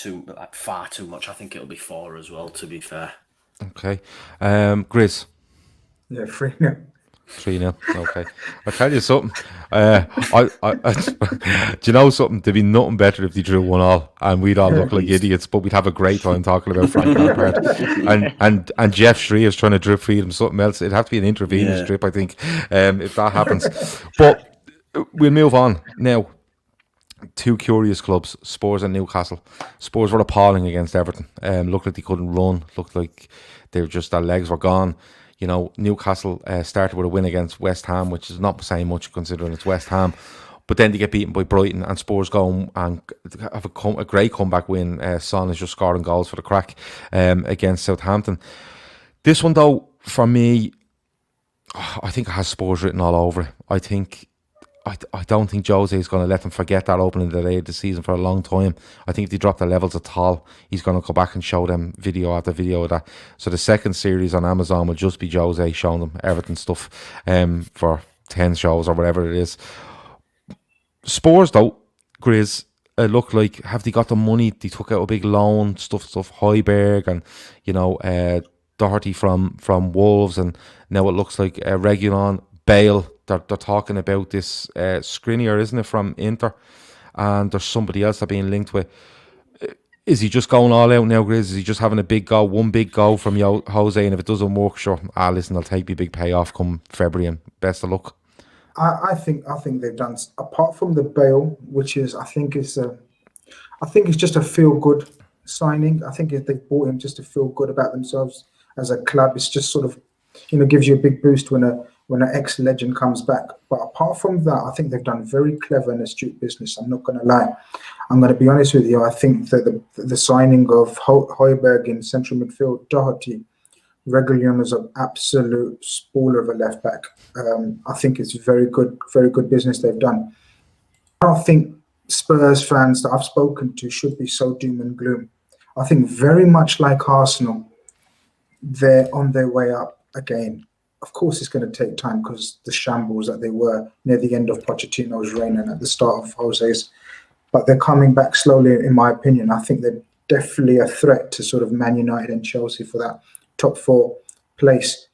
far too much. I think it'll be 4 as well, to be fair. Okay. Grizz? Yeah, 3-0. 3-0. Okay. I'll tell you something. Do you know something? There'd be nothing better if they drew 1-1 and we'd all look like idiots, but we'd have a great time talking about Frank Lampard. and Jeff Shree is trying to drip feed him something else. It'd have to be an intravenous drip, I think, if that happens. But we'll move on now. Two curious clubs, Spurs and Newcastle. Spurs were appalling against Everton. Looked like they couldn't run. Looked like their legs were gone. Newcastle started with a win against West Ham, which is not saying much considering it's West Ham. But then they get beaten by Brighton, and Spurs go and have a great comeback win. Son is just scoring goals for the crack against Southampton. This one, though, for me, I think it has Spurs written all over it. I don't think Jose is going to let them forget that opening day of the season for a long time. I think if they drop the levels at all, he's going to go back and show them video after video of that. So the second series on Amazon will just be Jose showing them Everton stuff for 10 shows or whatever it is. Spurs, though, Grizz, look like, have they got the money? They took out a big loan, stuff, Højbjerg and, Doherty from Wolves, and now it looks like Reguilon, Bale. They're talking about this Skriniar, isn't it, from Inter, and there's somebody else they're being linked with. Is he just going all out now, Grizz? Is he just having one big go from Jose? And if it doesn't work, sure, listen, I'll take my big payoff come February, and best of luck. I think they've done, apart from the Bale, which is I think it's just a feel good signing. I think if they bought him just to feel good about themselves as a club, it's just sort of, gives you a big boost when an ex-legend comes back. But apart from that, I think they've done very clever and astute business. I'm not going to lie. I'm going to be honest with you. I think that the signing of Højbjerg in central midfield, Doherty, Reguilón is an absolute spoiler of a left back. I think it's very good business they've done. I don't think Spurs fans that I've spoken to should be so doom and gloom. I think very much like Arsenal, they're on their way up again. Of course, it's going to take time because the shambles that they were near the end of Pochettino's reign and at the start of Jose's, but they're coming back slowly, in my opinion. I think they're definitely a threat to sort of Man United and Chelsea for that top 4 place.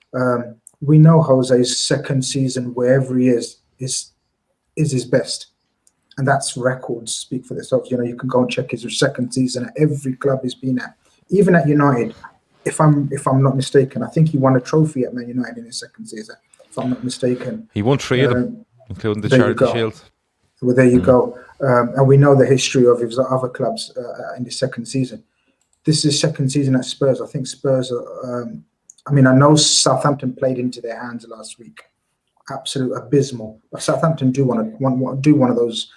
We know Jose's second season, wherever he is his best. And that's records speak for themselves. You can go and check his second season at every club he's been at, even at United. If I'm not mistaken, I think he won a trophy at Man United in his second season. If I'm not mistaken, he won 3 of them, including the Charity Shield. Well, there you go. And we know the history of his other clubs in his second season. This is his second season at Spurs. I think Spurs are. I know Southampton played into their hands last week. Absolute abysmal. But Southampton do do one of those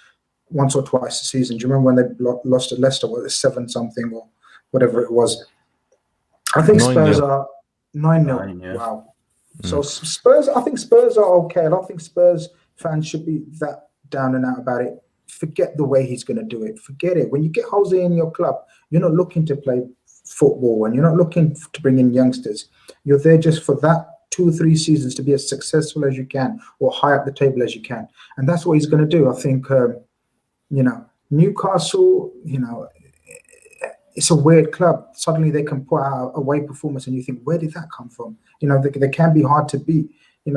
once or twice a season. Do you remember when they lost to Leicester? Was it 7-something or whatever it was? I think Spurs are 9-0. Yeah. Wow. So Spurs, I think Spurs are okay. I don't think Spurs fans should be that down and out about it. Forget the way he's going to do it. Forget it. When you get Jose in your club, you're not looking to play football and you're not looking to bring in youngsters. You're there just for that 2 or 3 seasons to be as successful as you can or high up the table as you can. And that's what he's going to do. I think, Newcastle, it's a weird club. Suddenly they can put out a away performance and you think, where did that come from? They can be hard to beat.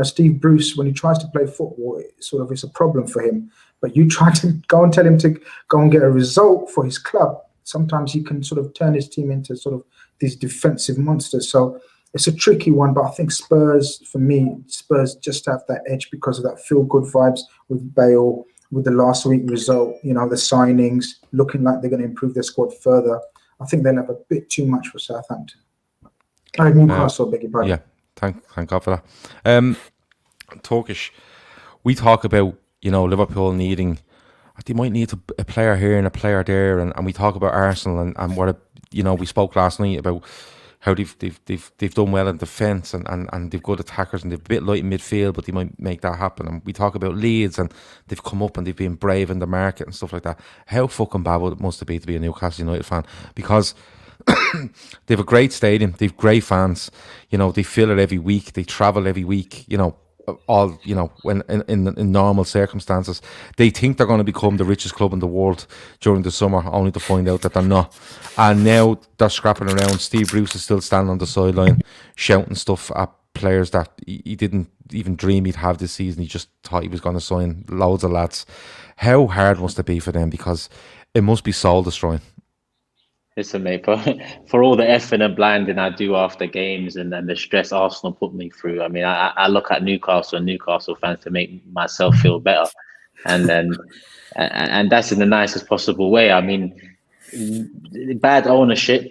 Steve Bruce, when he tries to play football, it's a problem for him. But you try to go and tell him to go and get a result for his club. Sometimes he can sort of turn his team into sort of these defensive monsters. So it's a tricky one, but I think Spurs just have that edge because of that feel-good vibes with Bale, with the last week result, the signings, looking like they're going to improve their squad further. I think they'll have a bit too much for Southampton. Newcastle, beg your pardon. Yeah, thank God for that. Turkish, we talk about, Liverpool needing, they might need a player here and a player there, and we talk about Arsenal and what, we spoke last night about how they've done well in defence and they've good attackers and they're a bit light in midfield, but they might make that happen. And we talk about Leeds and they've come up and they've been brave in the market and stuff like that. How fucking bad would it must be to be a Newcastle United fan? Because they have a great stadium, they've great fans, they fill it every week, they travel every week, when in normal circumstances. They think they're going to become the richest club in the world during the summer, only to find out that they're not. And now they're scrapping around. Steve Bruce is still standing on the sideline shouting stuff at players that he didn't even dream he'd have this season. He just thought he was going to sign loads of lads. How hard must it be for them? Because it must be soul destroying. Listen, mate, for all the effing and blinding I do after games and the stress Arsenal put me through, I look at Newcastle and Newcastle fans to make myself feel better. And that's in the nicest possible way. Bad ownership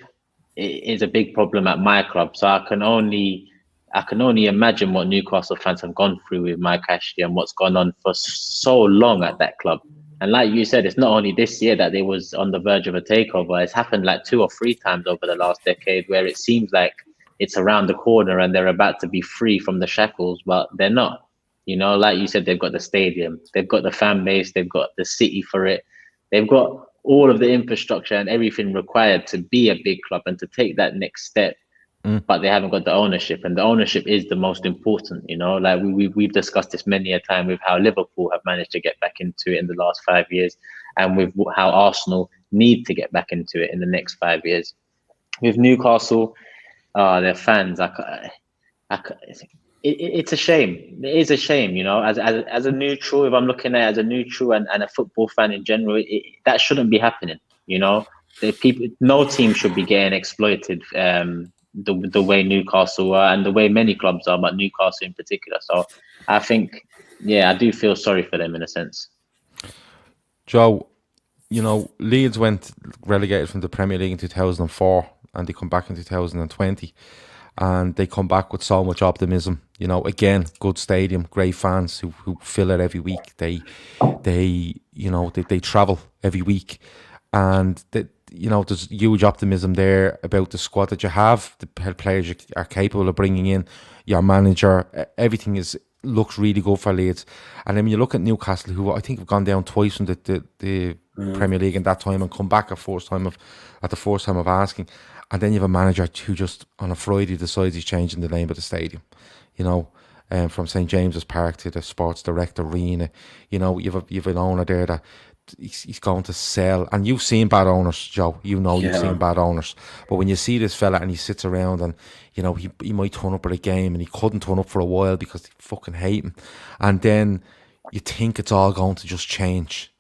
is a big problem at my club. So I can only imagine what Newcastle fans have gone through with Mike Ashley and what's gone on for so long at that club. And like you said, it's not only this year that they was on the verge of a takeover. It's happened like 2 or 3 times over the last decade where it seems like it's around the corner and they're about to be free from the shackles, but they're not. Like you said, they've got the stadium, they've got the fan base, they've got the city for it. They've got all of the infrastructure and everything required to be a big club and to take that next step. But they haven't got the ownership, and the ownership is the most important. Like we've discussed this many a time with how Liverpool have managed to get back into it in the last 5 years, and with how Arsenal need to get back into it in the next 5 years. With Newcastle, their fans, it's a shame. It is a shame, as a neutral. If I'm looking at it as a neutral and a football fan in general, that shouldn't be happening. no team should be getting exploited the way Newcastle are and the way many clubs are, but Newcastle in particular. So I think, I do feel sorry for them in a sense. Joe, Leeds went relegated from the Premier League in 2004 and they come back in 2020 and they come back with so much optimism. Again, good stadium, great fans who fill it every week. They travel every week and there's huge optimism there about the squad that you have. The players you are capable of bringing in, your manager, everything looks really good for Leeds. And then when you look at Newcastle, who I think have gone down twice from the Premier League in that time and come back at the first time of asking, and then you have a manager who just on a Friday decides he's changing the name of the stadium, from St James's Park to the Sports Direct Arena. You've an owner there that he's going to sell, and you've seen bad owners, Joe. You've seen bad owners, but when you see this fella and he sits around and he might turn up at a game and he couldn't turn up for a while because they fucking hate him, and then you think it's all going to just change,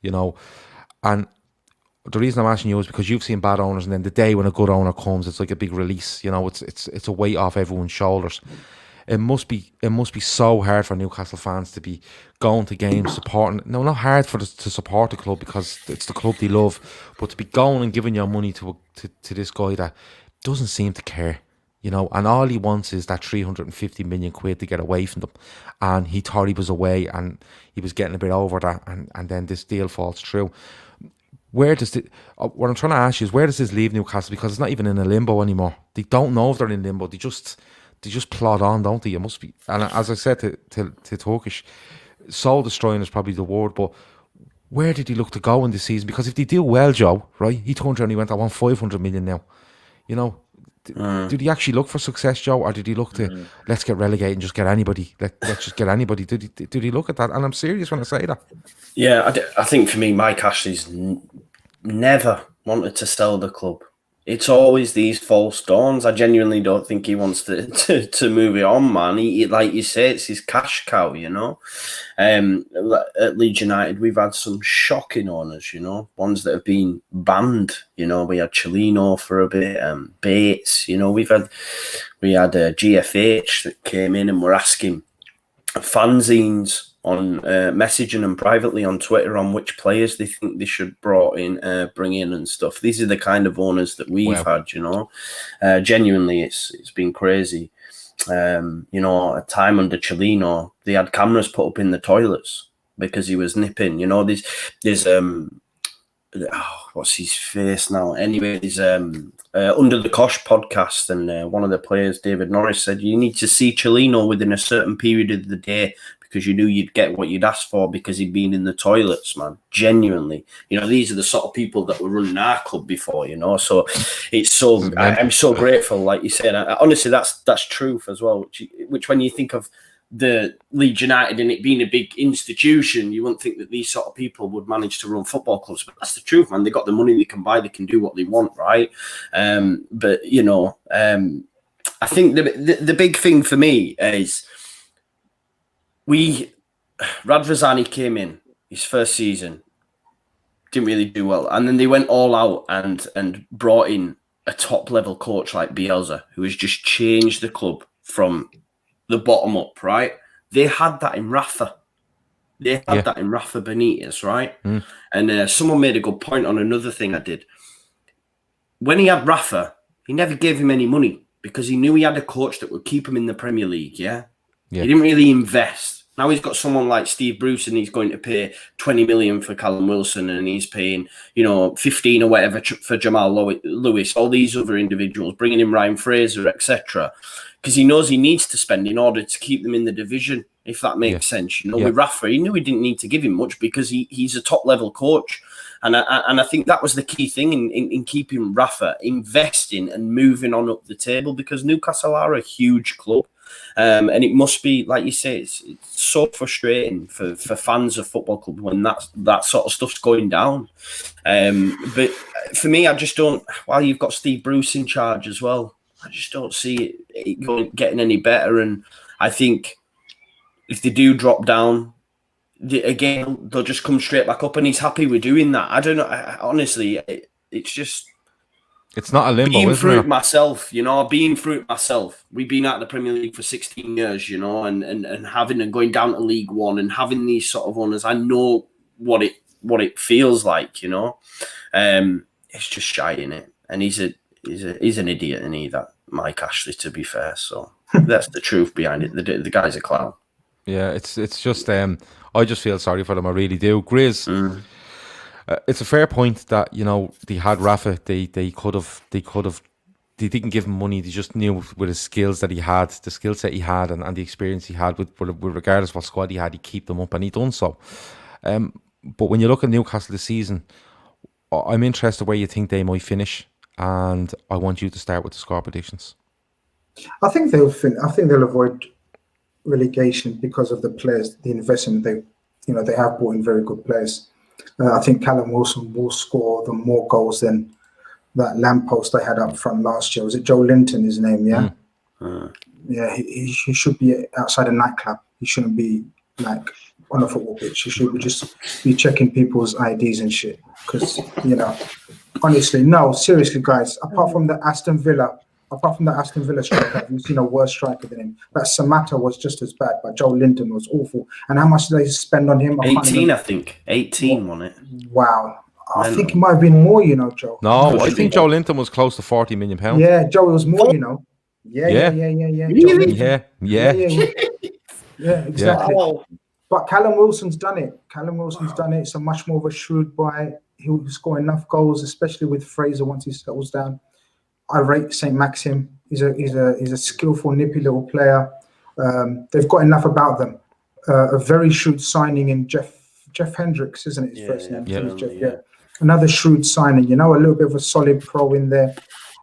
and the reason I'm asking you is because you've seen bad owners, and then the day when a good owner comes, it's like a big release. It's a weight off everyone's shoulders. It must be so hard for Newcastle fans to be going to games, supporting. No, not hard to support the club because it's the club they love, but to be going and giving your money to this guy that doesn't seem to care, and all he wants is that 350 million quid to get away from them, and he thought he was away and he was getting a bit over that, and then this deal falls through. What I'm trying to ask you is, where does this leave Newcastle? Because it's not even in a limbo anymore. They don't know if they're in limbo. They just plod on, don't they? It must be. And as I said to Turkish, soul destroying is probably the word, but where did he look to go in this season? Because if they do well, Joe, right, he turned around and he went, I want 500 million now. Did he actually look for success, Joe, or did he look to let's get relegated and just get anybody? Let's just get anybody. Did he look at that? And I'm serious when I say that. Yeah, I think for me, Mike Ashley's never wanted to sell the club. It's always these false dawns. I genuinely don't think he wants to move it on, man. He, like you say, it's his cash cow, At Leeds United, we've had some shocking owners, ones that have been banned. We had Cellino for a bit, Bates. We had GFH that came in and were asking fanzines on messaging them privately on Twitter on which players they think they should bring in and stuff. These are the kind of owners that we've had, Genuinely, it's been crazy. A time under Cellino, they had cameras put up in the toilets because he was nipping. There's what's his face now? Anyway, there's Under the Kosh podcast, and one of the players, David Norris, said you need to see Cellino within a certain period of the day because you knew you'd get what you'd asked for because he'd been in the toilets, man. Genuinely. These are the sort of people that were running our club before, So it's so, I'm so grateful, like you said. Honestly, that's truth as well, which when you think of the Leeds United and it being a big institution, you wouldn't think that these sort of people would manage to run football clubs, but that's the truth, man. They got the money they can buy, they can do what they want, right? But I think the big thing for me is Radvazani came in his first season, didn't really do well, and then they went all out and brought in a top level coach like Bielsa, who has just changed the club from the bottom up, right? They had that in Rafa. They had that in Rafa Benitez, right? And someone made a good point on another thing I did. When he had Rafa, he never gave him any money because he knew he had a coach that would keep him in the Premier League, yeah? He didn't really invest. Now he's got someone like Steve Bruce and he's going to pay 20 million for Callum Wilson and he's paying, 15 or whatever for Jamal Lewis, all these other individuals, bringing in Ryan Fraser, etc. Because he knows he needs to spend in order to keep them in the division, if that makes sense. With Rafa, he knew he didn't need to give him much because he's a top-level coach. And I think that was the key thing in keeping Rafa investing and moving on up the table because Newcastle are a huge club. And it must be, like you say, it's so frustrating for fans of football club when that sort of stuff's going down. But for me, I just don't, while you've got Steve Bruce in charge as well, I just don't see it getting any better. And I think if they do drop down, they'll just come straight back up and he's happy with doing that. I don't know. Honestly, it's just, It's not a limbo, being isn't through it? it myself, being through it myself. We've been at the Premier League for 16 years, and having and going down to League One and having these sort of honours, I know what it feels like, It's just shy in it, and he's an idiot, and that Mike Ashley, to be fair. So that's the truth behind it. The guy's a clown. Yeah, it's just I just feel sorry for them. I really do. Grizz, it's a fair point that they had Rafa. They didn't give him money. They just knew with his skills that he had, the skill set he had, and the experience he had with regardless of what squad he had, he'd keep them up, and he done so. But when you look at Newcastle this season, I'm interested where you think they might finish, and I want you to start with the score predictions. I think they'll avoid relegation because of the players, the investment they have brought in very good players. I think Callum Wilson will score the more goals than that lamppost they had up front last year. Was it Joe Linton, his name? Yeah. Yeah, he should be outside a nightclub. He shouldn't be like on a football pitch. He should just be checking people's IDs and shit. Because honestly, no, seriously, guys. Apart from the Aston Villa striker, have you seen a worse striker than him? That Samatta was just as bad, but Joe Linton was awful. And how much did they spend on him? 18, I think. 18 won it. Wow. I think it might have been more, Joe. No, I think Joe Linton was close to £40 million. Yeah, Joe was more, Yeah. Really? Yeah, exactly. Wow. But Callum Wilson's done it. It's a much more of a shrewd buy. He'll score enough goals, especially with Fraser once he settles down. I rate St. Maxim. He's a skillful, nippy little player. They've got enough about them. A very shrewd signing in Jeff Hendricks, isn't it? His first name. Yeah. Another shrewd signing. A little bit of a solid pro in there.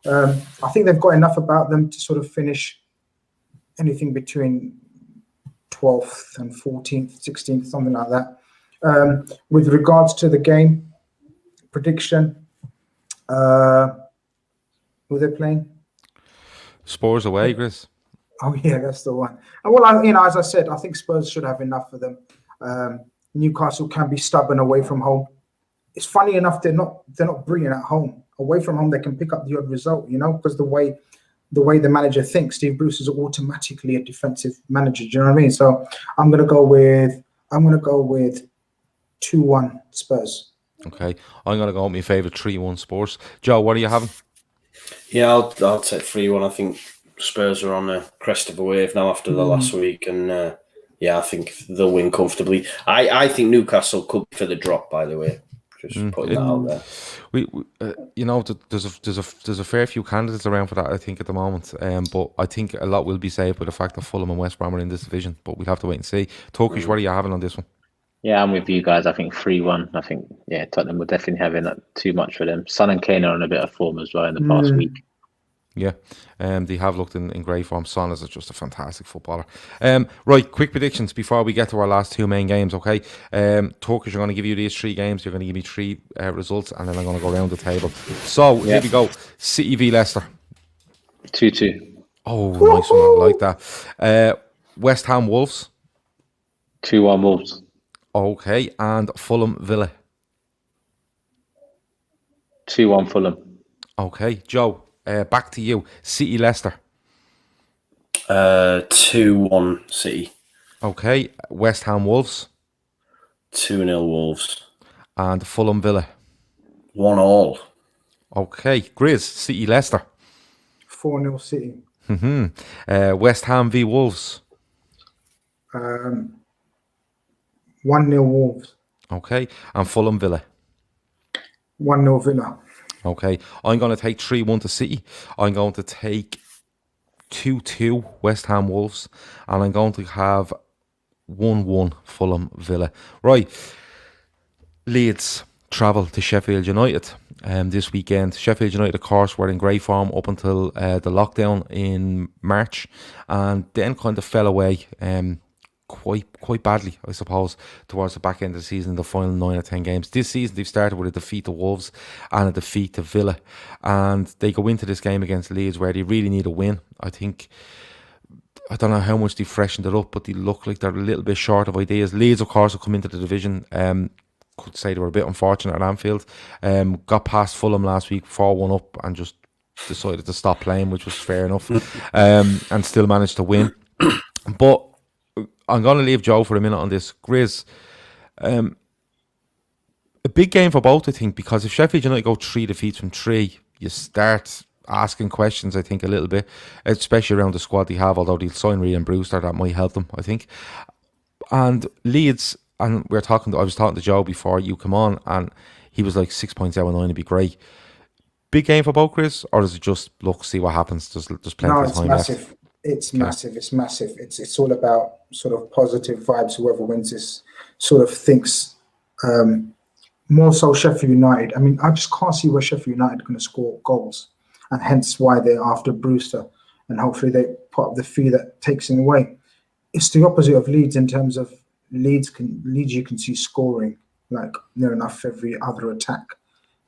I think they've got enough about them to sort of finish anything between 12th and 14th, 16th, something like that. With regards to the game prediction, who they're playing? Spurs away, Grizz. Oh yeah, that's the one. Well, as I said, I think Spurs should have enough for them. Newcastle can be stubborn away from home. It's funny enough, they're not brilliant at home. Away from home, they can pick up the odd result, because the way the manager thinks, Steve Bruce is automatically a defensive manager. Do you know what I mean? So I'm gonna go with 2-1 Spurs. Okay, I'm gonna go with my favourite 3-1 Spurs. Joe, what are you having? Yeah, I'll take 3-1. I think Spurs are on the crest of a wave now after the last week, and I think they'll win comfortably. I think Newcastle could be for the drop, by the way. Just putting that out there. There's a fair few candidates around for that, I think, at the moment. But I think a lot will be saved by the fact that Fulham and West Brom are in this division. But we'll have to wait and see. Turkish, what are you having on this one? Yeah, I'm with you guys. I think 3-1. I think Tottenham will definitely having too much for them. Son and Kane are on a bit of form as well in the past week. Yeah, they have looked in great form. Son is just a fantastic footballer. Right, quick predictions before we get to our last two main games, okay? Turkish are going to give you these 3 games. You're going to give me 3 results, and then I'm going to go around the table. So, Here we go. City v Leicester. 2-2. Oh, nice one. I like that. West Ham Wolves. 2-1 Wolves. Okay, and Fulham Villa. 2-1 Fulham. Okay, Joe. Back to you. City Leicester. 2-1 City. Okay. West Ham Wolves. 2-0 Wolves. And Fulham Villa. 1-1. Okay. Grizz. City Leicester. 4-0 City. West Ham v Wolves. 1-0 Wolves. Okay. And Fulham Villa. 1-0 Villa. Okay, I'm going to take 3-1 to City. I'm going to take 2-2 West Ham Wolves. And I'm going to have 1-1 Fulham Villa. Right, Leeds travel to Sheffield United this weekend. Sheffield United, of course, were in great form up until the lockdown in March. And then kind of fell away quite badly, I suppose, towards the back end of the season, the final 9 or 10 games. This season, they've started with a defeat to Wolves and a defeat to Villa. And they go into this game against Leeds where they really need a win. I don't know how much they freshened it up, but they look like they're a little bit short of ideas. Leeds, of course, will come into the division could say they were a bit unfortunate at Anfield. Got past Fulham last week, 4-1 up, and just decided to stop playing, which was fair enough, and still managed to win. But I'm going to leave Joe for a minute on this. Grizz, a big game for both, I think, because if Sheffield United go 3 defeats from 3, you start asking questions, I think, a little bit, especially around the squad they have, although they'll sign Reed and Brewster, that might help them, I think. And Leeds, and I was talking to Joe before you come on, and he was like 6 points out of 9 would be great. Big game for both, Chris, or is it just look, see what happens? There's plenty of time massive. left. It's massive. It's massive. It's all about sort of positive vibes. Whoever wins this sort of thinks more so Sheffield United. I mean, I just can't see where Sheffield United are going to score goals, and hence why they're after Brewster, and hopefully they put up the fee that takes him away. It's the opposite of Leeds in terms of Leeds you can see scoring like near enough every other attack,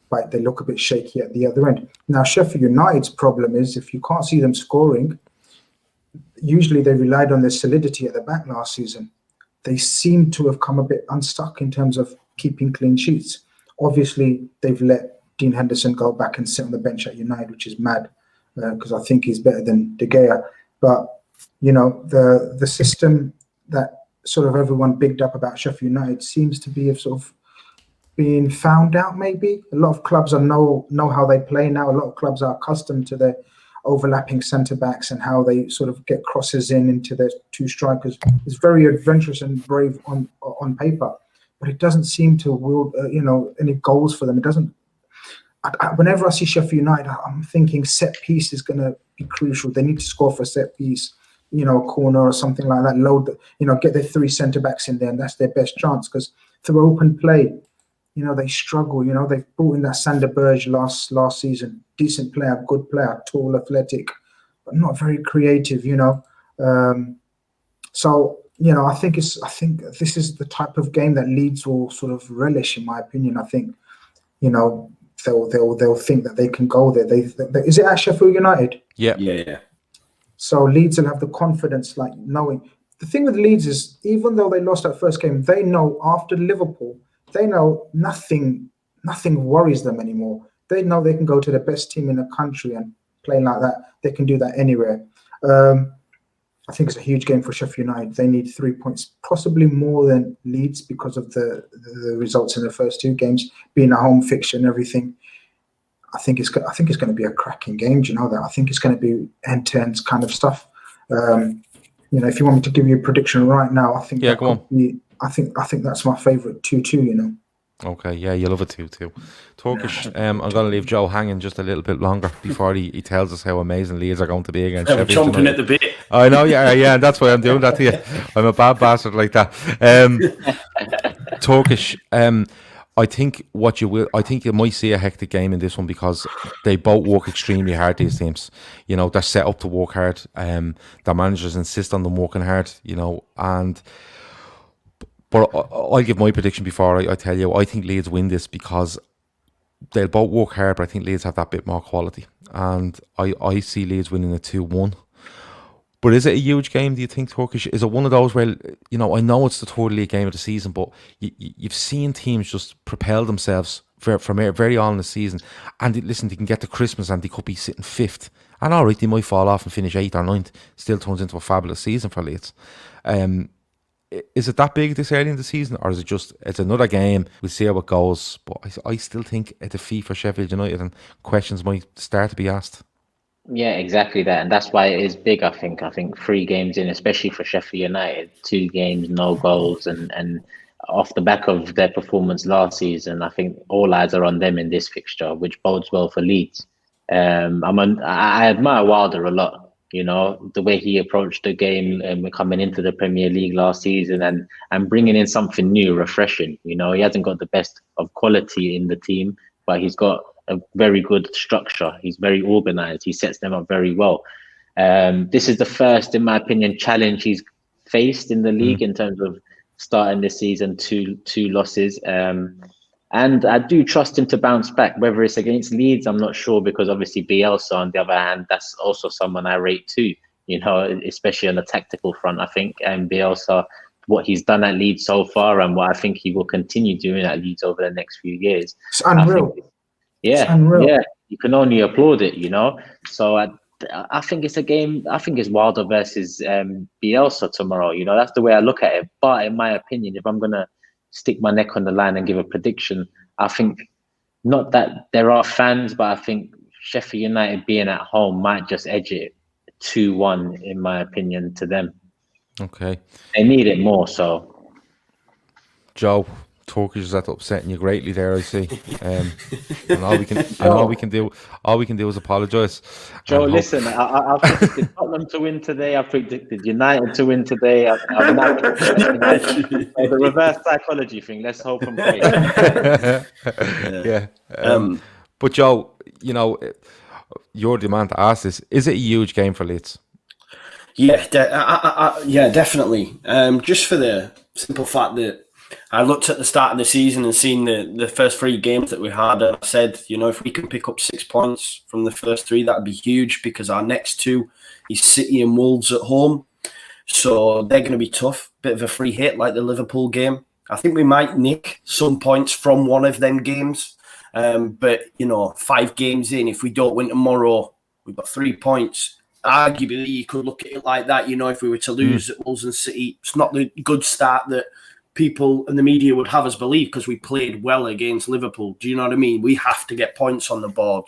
but they look a bit shaky at the other end. Now, Sheffield United's problem is if you can't see them scoring, usually they relied on their solidity at the back last season. They seem to have come a bit unstuck in terms of keeping clean sheets. Obviously, they've let Dean Henderson go back and sit on the bench at United, which is mad, because I think he's better than De Gea. But, you know, the system that sort of everyone bigged up about Sheffield United seems to be sort of being found out, maybe. A lot of clubs know how they play now. A lot of clubs are accustomed to their overlapping centre-backs and how they sort of get crosses into their two strikers. It's very adventurous and brave on paper, but it doesn't seem to wield, any goals for them. It doesn't. Whenever I see Sheffield United, I'm thinking set piece is going to be crucial. They need to score for a set piece, a corner or something like that. Get their 3 centre-backs in there, and that's their best chance, because through open play, they struggle. They've brought in that Sander Berge last season. Decent player, good player, tall, athletic, but not very creative, So, I think this is the type of game that Leeds will sort of relish, in my opinion. I think, they'll think that they can go there. Is it at Sheffield United? Yeah. So Leeds will have the confidence, like knowing. The thing with Leeds is, even though they lost that first game, they know after Liverpool, they know nothing worries them anymore. They know they can go to the best team in the country and play like that. They can do that anywhere. I think it's a huge game for Sheffield United. They need 3 points, possibly more than Leeds, because of the results in the first 2 games, being a home fixture and everything. I think it's going to be a cracking game. Do you know that? I think it's going to be end-to-end kind of stuff. If you want me to give you a prediction right now, I think go on. I think that's my favourite 2-2. Okay, yeah, you love a 2-2. Turkish, I'm going to leave Joe hanging just a little bit longer before he tells us how amazing Leeds are going to be against Sheffield United. Chomping at the bit. I know, yeah, that's why I'm doing that to you. I'm a bad bastard like that. Turkish, I think you might see a hectic game in this one, because they both work extremely hard, these teams. They're set up to work hard. Their managers insist on them working hard, But I'll give my prediction before I tell you. I think Leeds win this because they'll both work hard, but I think Leeds have that bit more quality. And I see Leeds winning a 2-1. But is it a huge game, do you think, Turkish? Is it one of those where, I know it's the third league game of the season, but you've seen teams just propel themselves from very on in the season. And listen, they can get to Christmas and they could be sitting 5th. And all right, they might fall off and finish 8th or 9th. Still turns into a fabulous season for Leeds. Is it that big this early in the season, or is it just it's another game? We'll see how it goes. But I still think it's a defeat for Sheffield United, and questions might start to be asked. Yeah, exactly that, and that's why it is big. I think 3 games in, especially for Sheffield United, 2 games, no goals, and off the back of their performance last season, I think all eyes are on them in this fixture, which bodes well for Leeds. I admire Wilder a lot. The way he approached the game coming into the Premier League last season and bringing in something new, refreshing. He hasn't got the best of quality in the team, but he's got a very good structure. He's very organised. He sets them up very well. This is the first, in my opinion, challenge he's faced in the league in terms of starting this season, two losses. And I do trust him to bounce back. Whether it's against Leeds, I'm not sure, because obviously Bielsa, on the other hand, that's also someone I rate too, especially on the tactical front. I think Bielsa what he's done at Leeds so far and what I think he will continue doing at Leeds over the next few years. It's unreal. It's unreal. You can only applaud it, So I think it's a game. I think it's Wilder versus Bielsa tomorrow. That's the way I look at it. But in my opinion, if I'm gonna stick my neck on the line and give a prediction, I think not that there are fans, but I think Sheffield United being at home might just edge it 2-1, in my opinion, to them. Okay. They need it more, so. Joe, Turkish is upsetting you greatly there, I see. And all we can do is apologise. Joe, listen, I predicted Tottenham to win today. I predicted United to win today. The reverse psychology thing. Let's hope and pray. Yeah. But Joe, you're the man to ask this. Is it a huge game for Leeds? Yeah, definitely. Just for the simple fact that I looked at the start of the season and seen the first 3 games that we had, and I said, if we can pick up 6 points from the first 3, that'd be huge, because our next 2 is City and Wolves at home. So they're going to be tough. Bit of a free hit like the Liverpool game. I think we might nick some points from one of them games. But, 5 games in, if we don't win tomorrow, we've got 3 points. Arguably, you could look at it like that. If we were to lose at Wolves and City, it's not the good start that people and the media would have us believe, because we played well against Liverpool. Do you know what I mean? We have to get points on the board.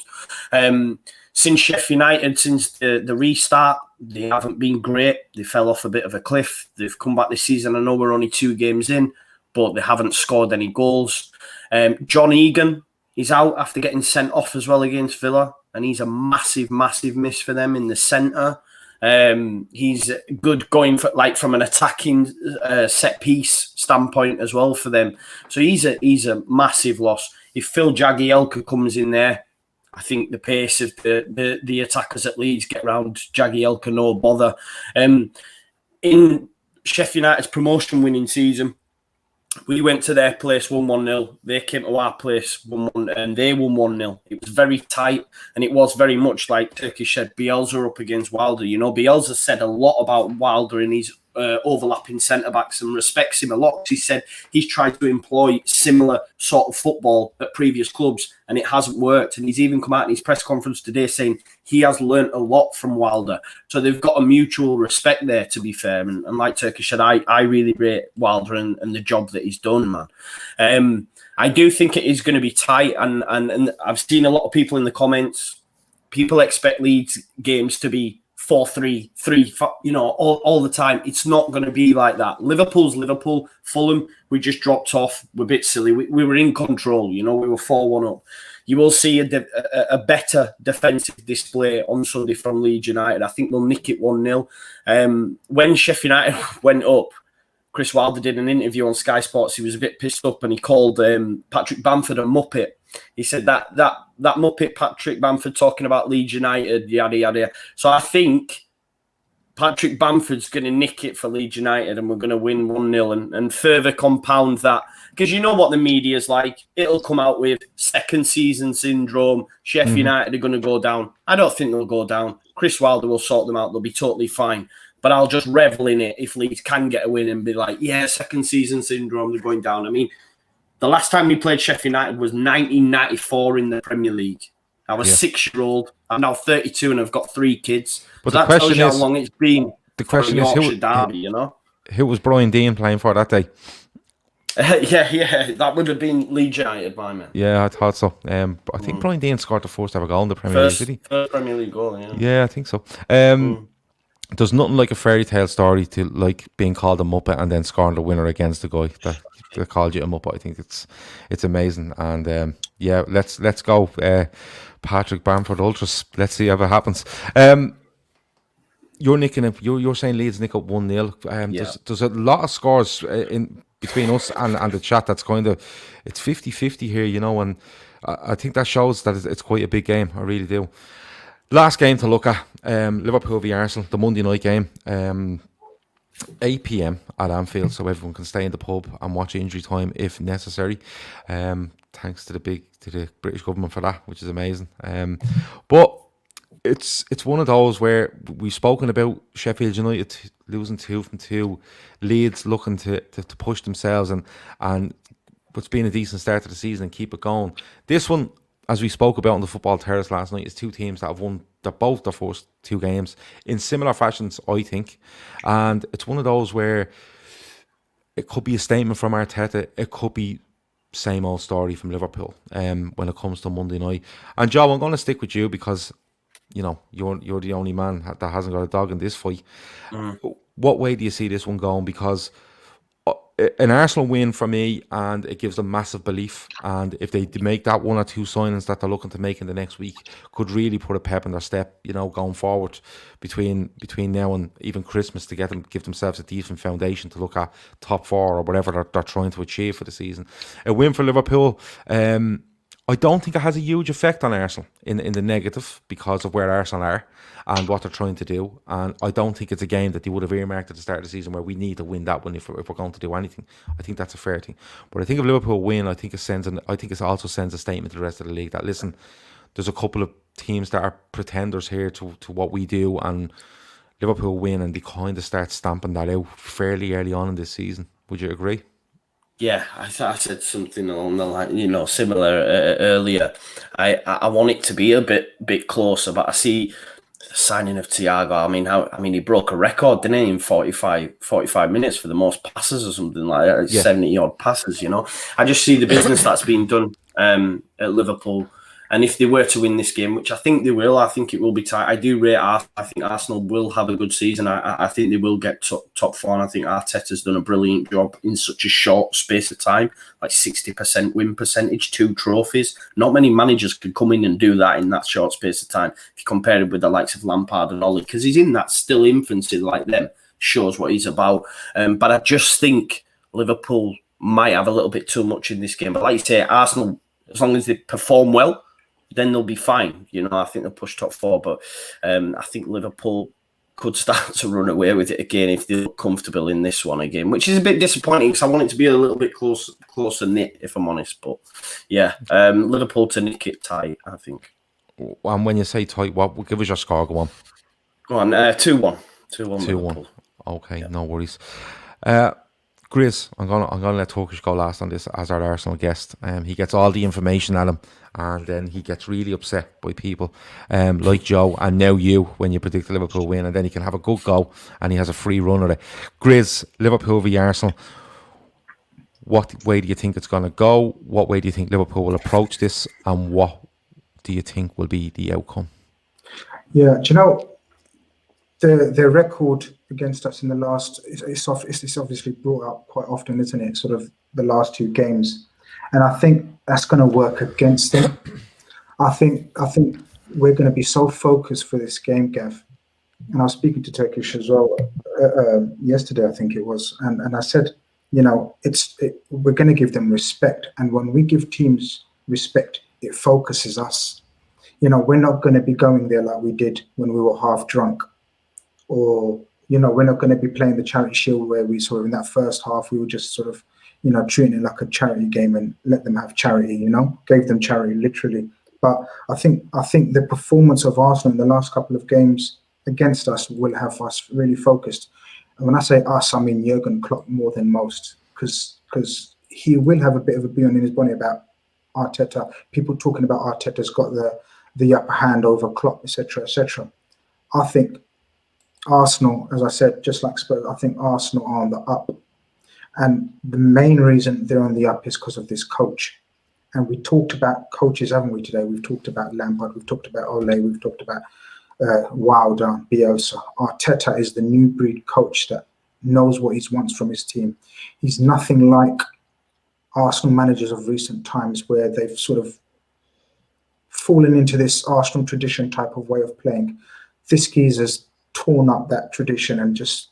Since Sheffield United, since the restart, they haven't been great. They fell off a bit of a cliff. They've come back this season. I know we're only 2 games in, but they haven't scored any goals. John Egan, he's out after getting sent off as well against Villa, and he's a massive, massive miss for them in the centre. He's good going for from an attacking set piece standpoint as well for them. So he's a massive loss. If Phil Jagielka comes in there, I think the pace of the attackers at Leeds get around Jagielka, no bother. In Sheffield United's promotion winning season, we went to their place, won 1-0. They came to our place, won 1, and they won 1-0. It was very tight, and it was very much like Turkish said, Bielsa up against Wilder. Bielsa said a lot about Wilder in his overlapping centre-backs and respects him a lot. He said he's tried to employ similar sort of football at previous clubs, and it hasn't worked. And he's even come out in his press conference today saying he has learnt a lot from Wilder. So they've got a mutual respect there, to be fair. And like Turkish said, I really rate Wilder and the job that he's done, man. I do think it is going to be tight, and I've seen a lot of people in the comments. People expect Leeds games to be 4-3, 3, all the time. It's not going to be like that. Liverpool's Liverpool. Fulham, we just dropped off. We're a bit silly. We were in control. We were 4-1 up. You will see a better defensive display on Sunday from Leeds United. I think they'll nick it 1-0. When Sheffield United went up, Chris Wilder did an interview on Sky Sports. He was a bit pissed up, and he called Patrick Bamford a muppet. He said that muppet Patrick Bamford talking about Leeds United, yada yada. So I think Patrick Bamford's going to nick it for Leeds United, and we're going to win 1-0 and further compound that, because you know what the media's like. It'll come out with second season syndrome. Sheffield United are going to go down. I don't think they'll go down. Chris Wilder will sort them out. They'll be totally fine. But I'll just revel in it if Leeds can get a win and be like, yeah, second season syndrome, they're going down. I mean, the last time we played Sheffield United was 1994 in the Premier League. I was 6-year-old. I'm now 32 and I've got 3 kids. But so that tells you how long it's been. The question is, who was Brian Dean playing for that day? Yeah, that would have been Leeds United, my man. Yeah, I thought so. But I think Brian Dean scored the first ever goal in the Premier League, did he? First Premier League goal, yeah. Yeah, I think so. There's nothing like a fairy tale story to like being called a muppet and then scoring the winner against the guy that called you a muppet. I think it's amazing, and let's go, Patrick Bamford Ultras. Let's see if it happens. You're nicking it. You're saying Leeds nick up 1-0. There's a lot of scores in between us and the chat. That's kind of it's 50-50 here, and I think that shows that it's quite a big game. I really do. Last game to look at, Liverpool v Arsenal, the Monday night game, 8 p.m. at Anfield, so everyone can stay in the pub and watch injury time if necessary. Thanks to the British government for that, which is amazing. But it's one of those where we've spoken about Sheffield United losing 2 from 2, Leeds looking to push themselves and what's been a decent start to the season and keep it going. This one, as we spoke about on the Football Terrace last night, is two teams that have won both their first 2 games in similar fashions, I think. And it's one of those where it could be a statement from Arteta, it could be same old story from Liverpool when it comes to Monday night. And Joe, I'm going to stick with you because you're the only man that hasn't got a dog in this fight. What way do you see this one going? Because an Arsenal win for me, and it gives them massive belief. And if they make that 1 or 2 signings that they're looking to make in the next week, could really put a pep in their step, going forward between now and even Christmas to give themselves a decent foundation to look at top 4 or whatever they're trying to achieve for the season. A win for Liverpool. I don't think it has a huge effect on Arsenal in the negative because of where Arsenal are and what they're trying to do. And I don't think it's a game that they would have earmarked at the start of the season where we need to win that one if we're going to do anything. I think that's a fair thing. But I think if Liverpool win, I think it also sends a statement to the rest of the league that, listen, there's a couple of teams that are pretenders here to what we do, and Liverpool win and they kind of start stamping that out fairly early on in this season. Would you agree? Yeah, I said something along the line, similar earlier. I want it to be a bit closer, but I see the signing of Thiago. I mean, he broke a record, didn't he, in 45 minutes for the most passes or something like that, 70 odd passes. I just see the business that's been done at Liverpool. And if they were to win this game, which I think they will, I think it will be tight. I do rate Arsenal. I think Arsenal will have a good season. I think they will get top 4. And I think Arteta's done a brilliant job in such a short space of time, like 60% win percentage, 2 trophies. Not many managers could come in and do that in that short space of time. If you compare it with the likes of Lampard and Ollie, because he's in that still infancy like them, shows what he's about. But I just think Liverpool might have a little bit too much in this game. But like you say, Arsenal, as long as they perform well, then they'll be fine. I think they'll push top 4, but I think Liverpool could start to run away with it again if they look comfortable in this one again, which is a bit disappointing because I want it to be a little bit closer knit, if I'm honest. But yeah, Liverpool to nick it tight, I think. And when you say tight, what give us your score? Go on. 2-1. 2-1. Okay, yeah. No worries. Grizz, I'm gonna let Turkish go last on this as our Arsenal guest. He gets all the information at him, and then he gets really upset by people like Joe and now you when you predict the Liverpool win, and then he can have a good go and he has a free run at it. Grizz, Liverpool v Arsenal. What way do you think it's going to go? What way do you think Liverpool will approach this, and what do you think will be the outcome? Yeah, do you know, their record against us in the last, it's obviously brought up quite often, isn't it? Sort of the last 2 games. And I think that's going to work against them. I think we're going to be so focused for this game, Gav. And I was speaking to Turkish as well yesterday, I think it was. And I said, we're going to give them respect. And when we give teams respect, it focuses us. We're not going to be going there like we did when we were half drunk. Or, we're not going to be playing the Charity Shield where we sort of in that first half, we were just sort of, treating it like a charity game and let them have charity, gave them charity literally. But I think the performance of Arsenal in the last couple of games against us will have us really focused. And when I say us, I mean Jurgen Klopp more than most, because he will have a bit of a bee on his bonnet about Arteta. People talking about Arteta's got the upper hand over Klopp, etc., etc. I think Arsenal, as I said, just like Spurs, I think Arsenal are on the up. And the main reason they're on the up is because of this coach. And we talked about coaches, haven't we, today? We've talked about Lampard, we've talked about Ole, we've talked about Wilder, Bielsa. Arteta is the new breed coach that knows what he wants from his team. He's nothing like Arsenal managers of recent times where they've sort of fallen into this Arsenal tradition type of way of playing. This geezer's torn up that tradition and just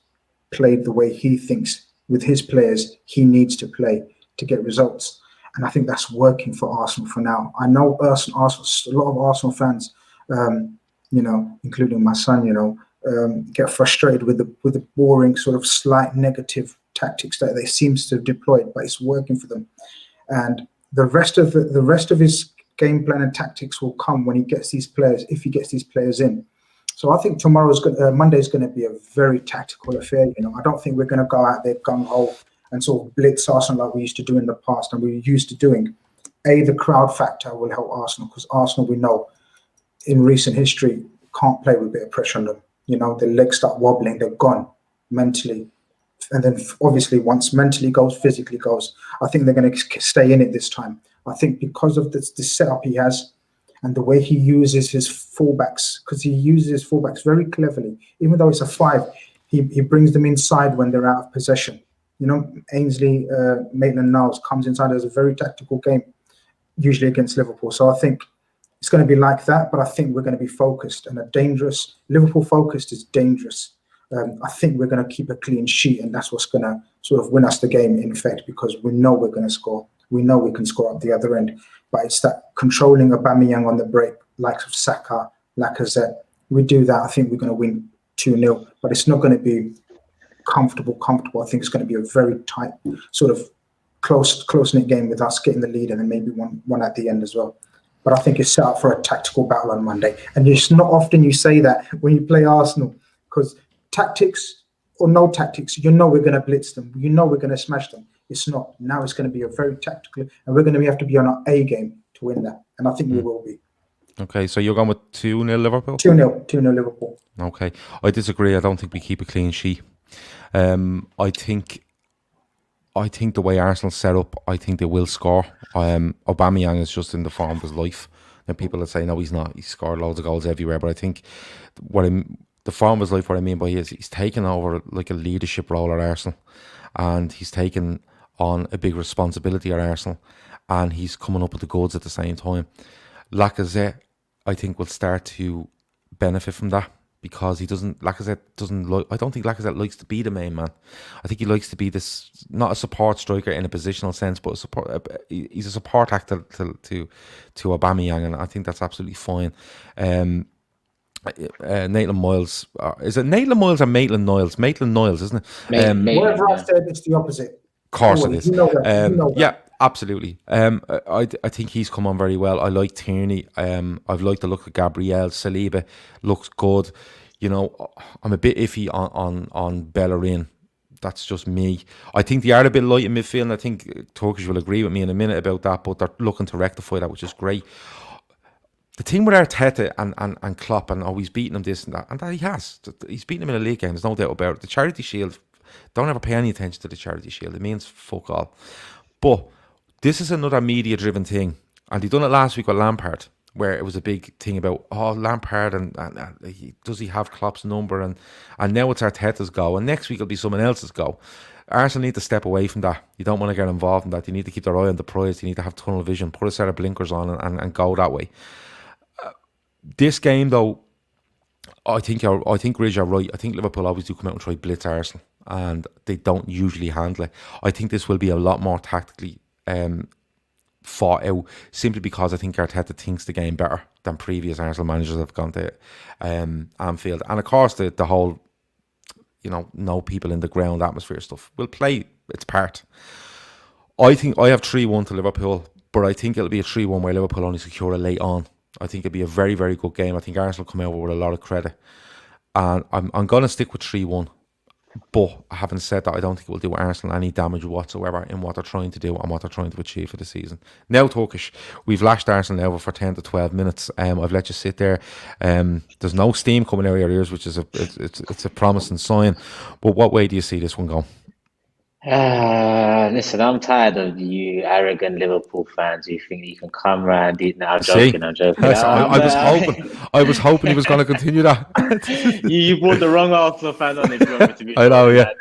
played the way he thinks with his players he needs to play to get results. And I think that's working for Arsenal for now. I know a lot of Arsenal fans, including my son, get frustrated with the boring sort of slight negative tactics that they seems to have deployed, but it's working for them. And the rest of his game plan and tactics will come when he gets these players, if he gets these players in. So I think Monday's going to be a very tactical affair. I don't think we're going to go out there gung-ho and sort of blitz Arsenal like we used to do in the past and we were used to doing. The crowd factor will help Arsenal, because Arsenal, we know, in recent history, can't play with a bit of pressure on them. Their legs start wobbling, they're gone mentally. And then obviously once mentally goes, physically goes, I think they're going to stay in it this time. I think because of this setup he has and the way he uses his fullbacks, because he uses his fullbacks very cleverly. Even though it's a 5, he brings them inside when they're out of possession. Ainsley, Maitland-Niles comes inside as a very tactical game, usually against Liverpool. So I think it's going to be like that, but I think we're going to be focused, and Liverpool focused is dangerous. I think we're going to keep a clean sheet, and that's what's going to sort of win us the game, in effect, because we know we're going to score. We know we can score up the other end, but it's that controlling Aubameyang on the break, like Saka, Lacazette. We do that, I think we're going to win 2-0, but it's not going to be comfortable. I think it's going to be a very tight, sort of close-knit game with us getting the lead and then maybe one at the end as well. But I think it's set up for a tactical battle on Monday. And it's not often you say that when you play Arsenal, because tactics or no tactics, we're going to blitz them. We're going to smash them. It's not. Now it's going to be a very tactical, and we're going to have to be on our A game to win that. And I think we will be. Okay, so you're going with 2-0 Liverpool? 2-0 Liverpool. Okay. I disagree. I don't think we keep a clean sheet. I think the way Arsenal set up, I think they will score. Aubameyang is just in the form of his life. Now people that say no, he's not. He's scored loads of goals everywhere, but I think the form of his life, what I mean by he's taken over like a leadership role at Arsenal, and he's taken on a big responsibility at Arsenal, and he's coming up with the goods at the same time. Lacazette, I think, will start to benefit from that, because I don't think Lacazette likes to be the main man. I think he likes to be this, not a support striker in a positional sense, but he's a support actor to Aubameyang, and I think that's absolutely fine. Maitland-Niles, is it Maitland-Niles or Maitland-Niles? Maitland-Niles, isn't it? Whatever I said, it's the opposite. Of course it is. That. Yeah, absolutely. I think he's come on very well. I like Tierney. I've liked the look of Gabriel. Saliba looks good. I'm a bit iffy on Bellerin. That's just me. I think they are a bit light in midfield, and I think Turkish will agree with me in a minute about that, but they're looking to rectify that, which is great. The thing with Arteta and Klopp, and he's beating him this and that he has. He's beaten him in a league game, there's no doubt about it. The Charity Shield, don't ever pay any attention to the Charity Shield. It means fuck all. But this is another media-driven thing. And he done it last week with Lampard, where it was a big thing about, Lampard, and does he have Klopp's number? And now it's Arteta's go. And next week it'll be someone else's go. Arsenal need to step away from that. You don't want to get involved in that. You need to keep their eye on the prize. You need to have tunnel vision, put a set of blinkers on and go that way. This game, though, I think Grizz, you're right. I think Liverpool always do come out and try blitz Arsenal, and they don't usually handle it. I think this will be a lot more tactically fought out, simply because I think Arteta thinks the game better than previous Arsenal managers have gone to Anfield. And of course, the whole, no people in the ground atmosphere stuff will play its part. I think I have 3-1 to Liverpool, but I think it'll be a 3-1 where Liverpool only secure it late on. I think it'll be a very, very good game. I think Arsenal come out with a lot of credit. And I'm going to stick with 3-1. But having said that, I don't think it will do Arsenal any damage whatsoever in what they're trying to do and what they're trying to achieve for the season. Now, Turkish, we've lashed Arsenal over for 10 to 12 minutes. I've let you sit there. There's no steam coming out of your ears, which is it's a promising sign. But what way do you see this one going? Listen, I'm tired of you arrogant Liverpool fans who think you can come round. I'm joking. I was hoping he was going to continue that. you brought the wrong Arsenal fan on, if you want me to be. I know, yeah.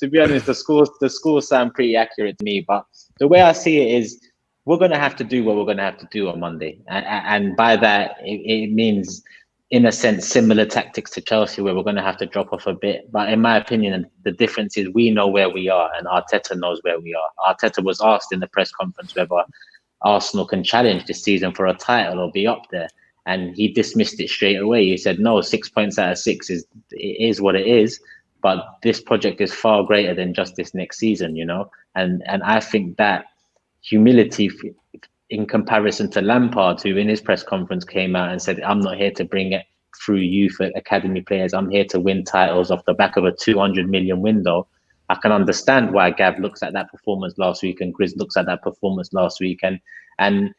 To be honest, the scores sound pretty accurate to me, but the way I see it is, we're going to have to do what we're going to have to do on Monday, and by that it means, in a sense, similar tactics to Chelsea, where we're going to have to drop off a bit. But in my opinion, the difference is we know where we are and Arteta knows where we are. Arteta was asked in the press conference whether Arsenal can challenge this season for a title or be up there. And he dismissed it straight away. He said, no, 6 points out of 6 is what it is. But this project is far greater than just this next season, And I think that humility in comparison to Lampard, who in his press conference came out and said, I'm not here to bring it through youth academy players. I'm here to win titles off the back of a 200 million window. I can understand why Gav looks at that performance last week and Grizz looks at that performance last week and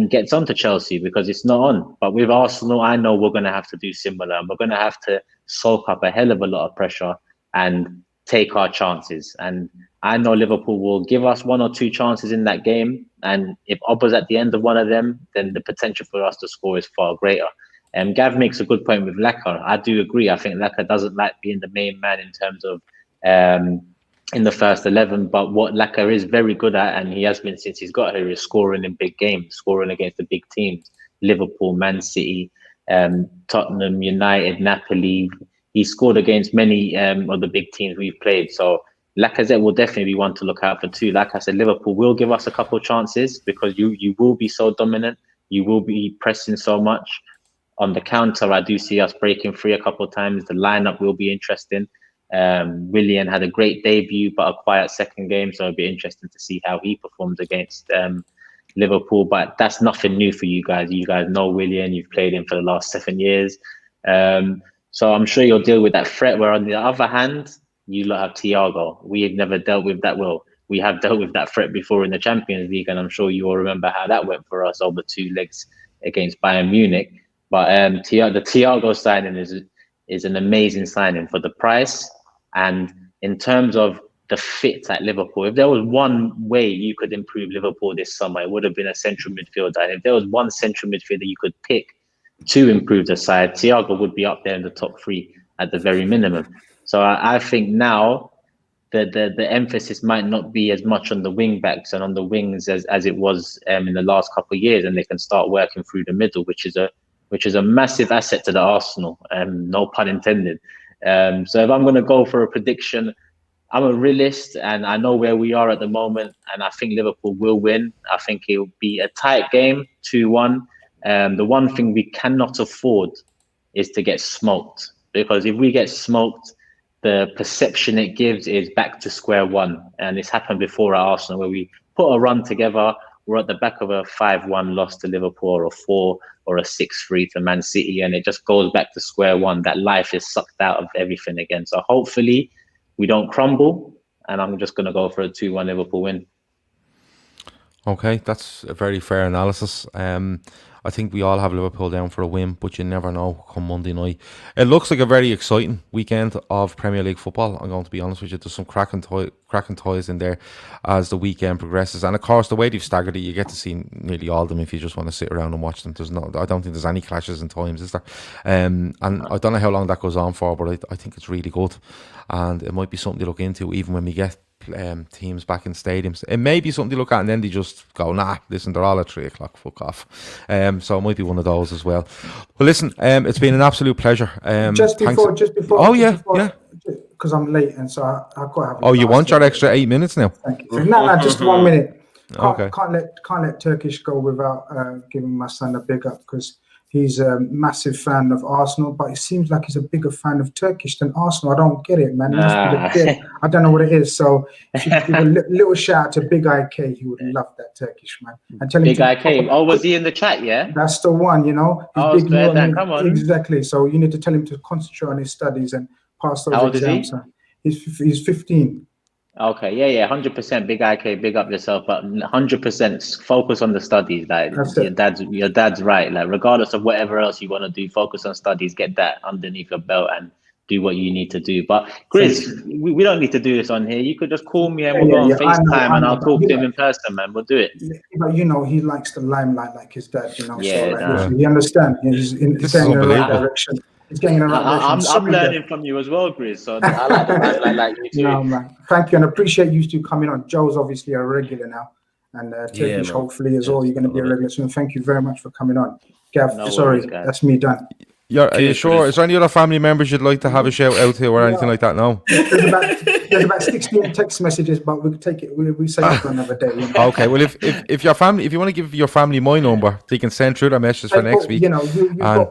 gets onto Chelsea, because it's not on. But with Arsenal, I know we're going to have to do similar, and we're going to have to soak up a hell of a lot of pressure and take our chances. And I know Liverpool will give us 1 or 2 chances in that game, and if Obba's at the end of one of them, then the potential for us to score is far greater. And Gav makes a good point with Laka. I do agree. I think Laka doesn't like being the main man in terms of in the first 11, but what Laka is very good at, and he has been since he's got here, is scoring in big games, scoring against the big teams, Liverpool, Man City, Tottenham, United, Napoli. He scored against many of the big teams we've played. So Lacazette will definitely be one to look out for too. Like I said, Liverpool will give us a couple of chances because you will be so dominant. You will be pressing so much. On the counter, I do see us breaking free a couple of times. The lineup will be interesting. Willian had a great debut, but a quiet second game. So it'll be interesting to see how he performs against Liverpool. But that's nothing new for you guys. You guys know Willian. You've played him for the last 7 years. So I'm sure you'll deal with that threat. Where on the other hand, you lot have Thiago. We have never dealt with that. Well, we have dealt with that threat before in the Champions League, and I'm sure you all remember how that went for us over 2 legs against Bayern Munich. But the Thiago signing is an amazing signing for the price, and in terms of the fit at Liverpool. If there was one way you could improve Liverpool this summer, it would have been a central midfielder. And if there was one central midfielder you could pick to improve the side, Thiago would be up there in the top 3 at the very minimum. So I think now the emphasis might not be as much on the wing backs and on the wings as it was in the last couple of years, and they can start working through the middle, which is a massive asset to the Arsenal, no pun intended. So if I'm going to go for a prediction, I'm a realist, and I know where we are at the moment, and I think Liverpool will win. I think it will be a tight game, 2-1. The one thing we cannot afford is to get smoked, because if we get smoked, the perception it gives is back to square one. And it's happened before at Arsenal, where we put a run together, we're at the back of a 5-1 loss to Liverpool, or a 4 or a 6-3 to Man City, and it just goes back to square one. That life is sucked out of everything again. So hopefully we don't crumble, and I'm just going to go for a 2-1 Liverpool win. Okay, that's a very fair analysis. I think we all have Liverpool down for a win, but you never know come Monday night. It looks like a very exciting weekend of Premier League football. I'm going to be honest with you. There's some cracking toys in there as the weekend progresses. And of course, the way they've staggered it, you get to see nearly all of them if you just want to sit around and watch them. I don't think there's any clashes in times, is there? And I don't know how long that goes on for, but I think it's really good. And it might be something to look into even when we get teams back in stadiums. It may be something to look at, and then they just go, nah, listen, they're all at 3 o'clock, fuck off. So it might be one of those as well. Well, listen, it's been an absolute pleasure. Just before. Oh, yeah. Because I'm late, and so I've got to have. Oh, you want your extra 8 minutes now? Thank you. No, just 1 minute. Okay. Can't let Turkish go without giving my son a big up, because he's a massive fan of Arsenal, but it seems like he's a bigger fan of Turkish than Arsenal. I don't get it, man. I don't know what it is. So if you give a little shout out to Big IK, he would love that Turkish, man. And tell him Big IK. Oh, was he in the chat? Yeah, that's the one. You know. Oh, then come on. Exactly. So you need to tell him to concentrate on his studies and pass those exams. How old is he? He's 15. Okay, yeah, 100%. Big IK, big up yourself, but 100% focus on the studies. Like your dad's right. Like regardless of whatever else you want to do, focus on studies. Get that underneath your belt and do what you need to do. But Grizz, we don't need to do this on here. You could just call me and we'll go on FaceTime and I'll talk to him in person, man. We'll do it. Yeah, but you know, he likes the limelight like his dad. You know, yeah, so he understands. He's going in the right direction. I'm learning from you as well, Grizz. So I like the man like you too. No, man. Thank you, and appreciate you two coming on. Joe's obviously a regular now, and Turkish hopefully as well. You're going to be a regular soon. Thank you very much for coming on, Gav. No sorry, worries, guys. That's me done. Are you sure? Is there any other family members you'd like to have a shout out to or anything like that? No. There's about 16 text messages, but we take it. We say it for another day. You know? Okay. Well, if your family, if you want to give your family my number, they can send through their messages for next week. You know,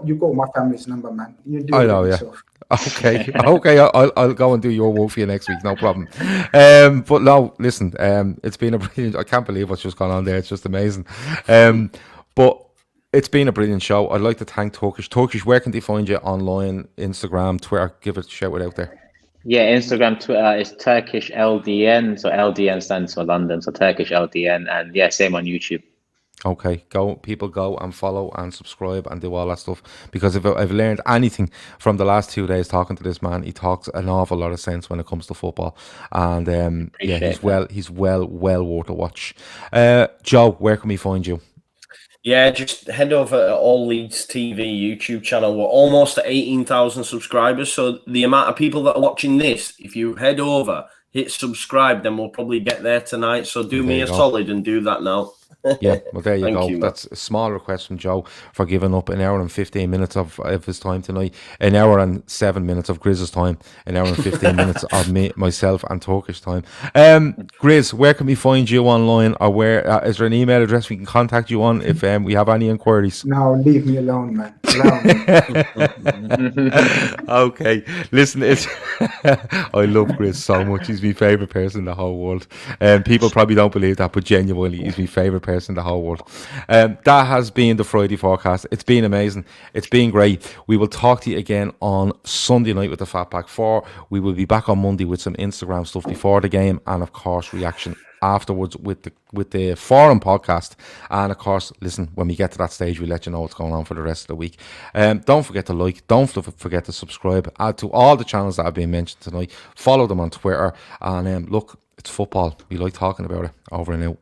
you've got my family's number, man. You do. I know, yeah. Yourself. Okay. I'll go and do your work for you next week. No problem. But no, listen. It's been a brilliant. I can't believe what's just gone on there. It's just amazing. But it's been a brilliant show. I'd like to thank Turkish. Turkish, where can they find you online? Instagram, Twitter? Give it a shout out there. Yeah, Instagram, Twitter is Turkish LDN. So LDN stands for London. So Turkish LDN. And yeah, same on YouTube. Okay, people go and follow and subscribe and do all that stuff, because if I've learned anything from the last 2 days talking to this man, he talks an awful lot of sense when it comes to football, and he's well worth a watch. Joe, where can we find you? Yeah, just head over to All Leeds TV YouTube channel. We're almost at 18,000 subscribers, so the amount of people that are watching this, if you head over, hit subscribe, then we'll probably get there tonight. So do me a solid and do that now. Yeah, well, there you go. That's a small request from Joe for giving up an hour and 15 minutes of his time tonight, an hour and 7 minutes of Grizz's time, an hour and 15 minutes of myself and Turkish time. Grizz, where can we find you online, or where is there an email address we can contact you on if we have any inquiries? No, leave me alone, man. Okay, listen, I love Grizz so much. He's my favourite person in the whole world. People probably don't believe that, but genuinely, he's my favourite person in the whole world. That has been the Friday forecast. It's been amazing. It's been great. We will talk to you again on Sunday night with the Fatback 4. We will be back on Monday with some Instagram stuff before the game, and of course reaction afterwards with the forum podcast. And of course, listen, when we get to that stage, we'll let you know what's going on for the rest of the week. Don't forget to like, don't forget to subscribe, add to all the channels that have been mentioned tonight, follow them on Twitter, and look, it's football. We like talking about it. Over and out.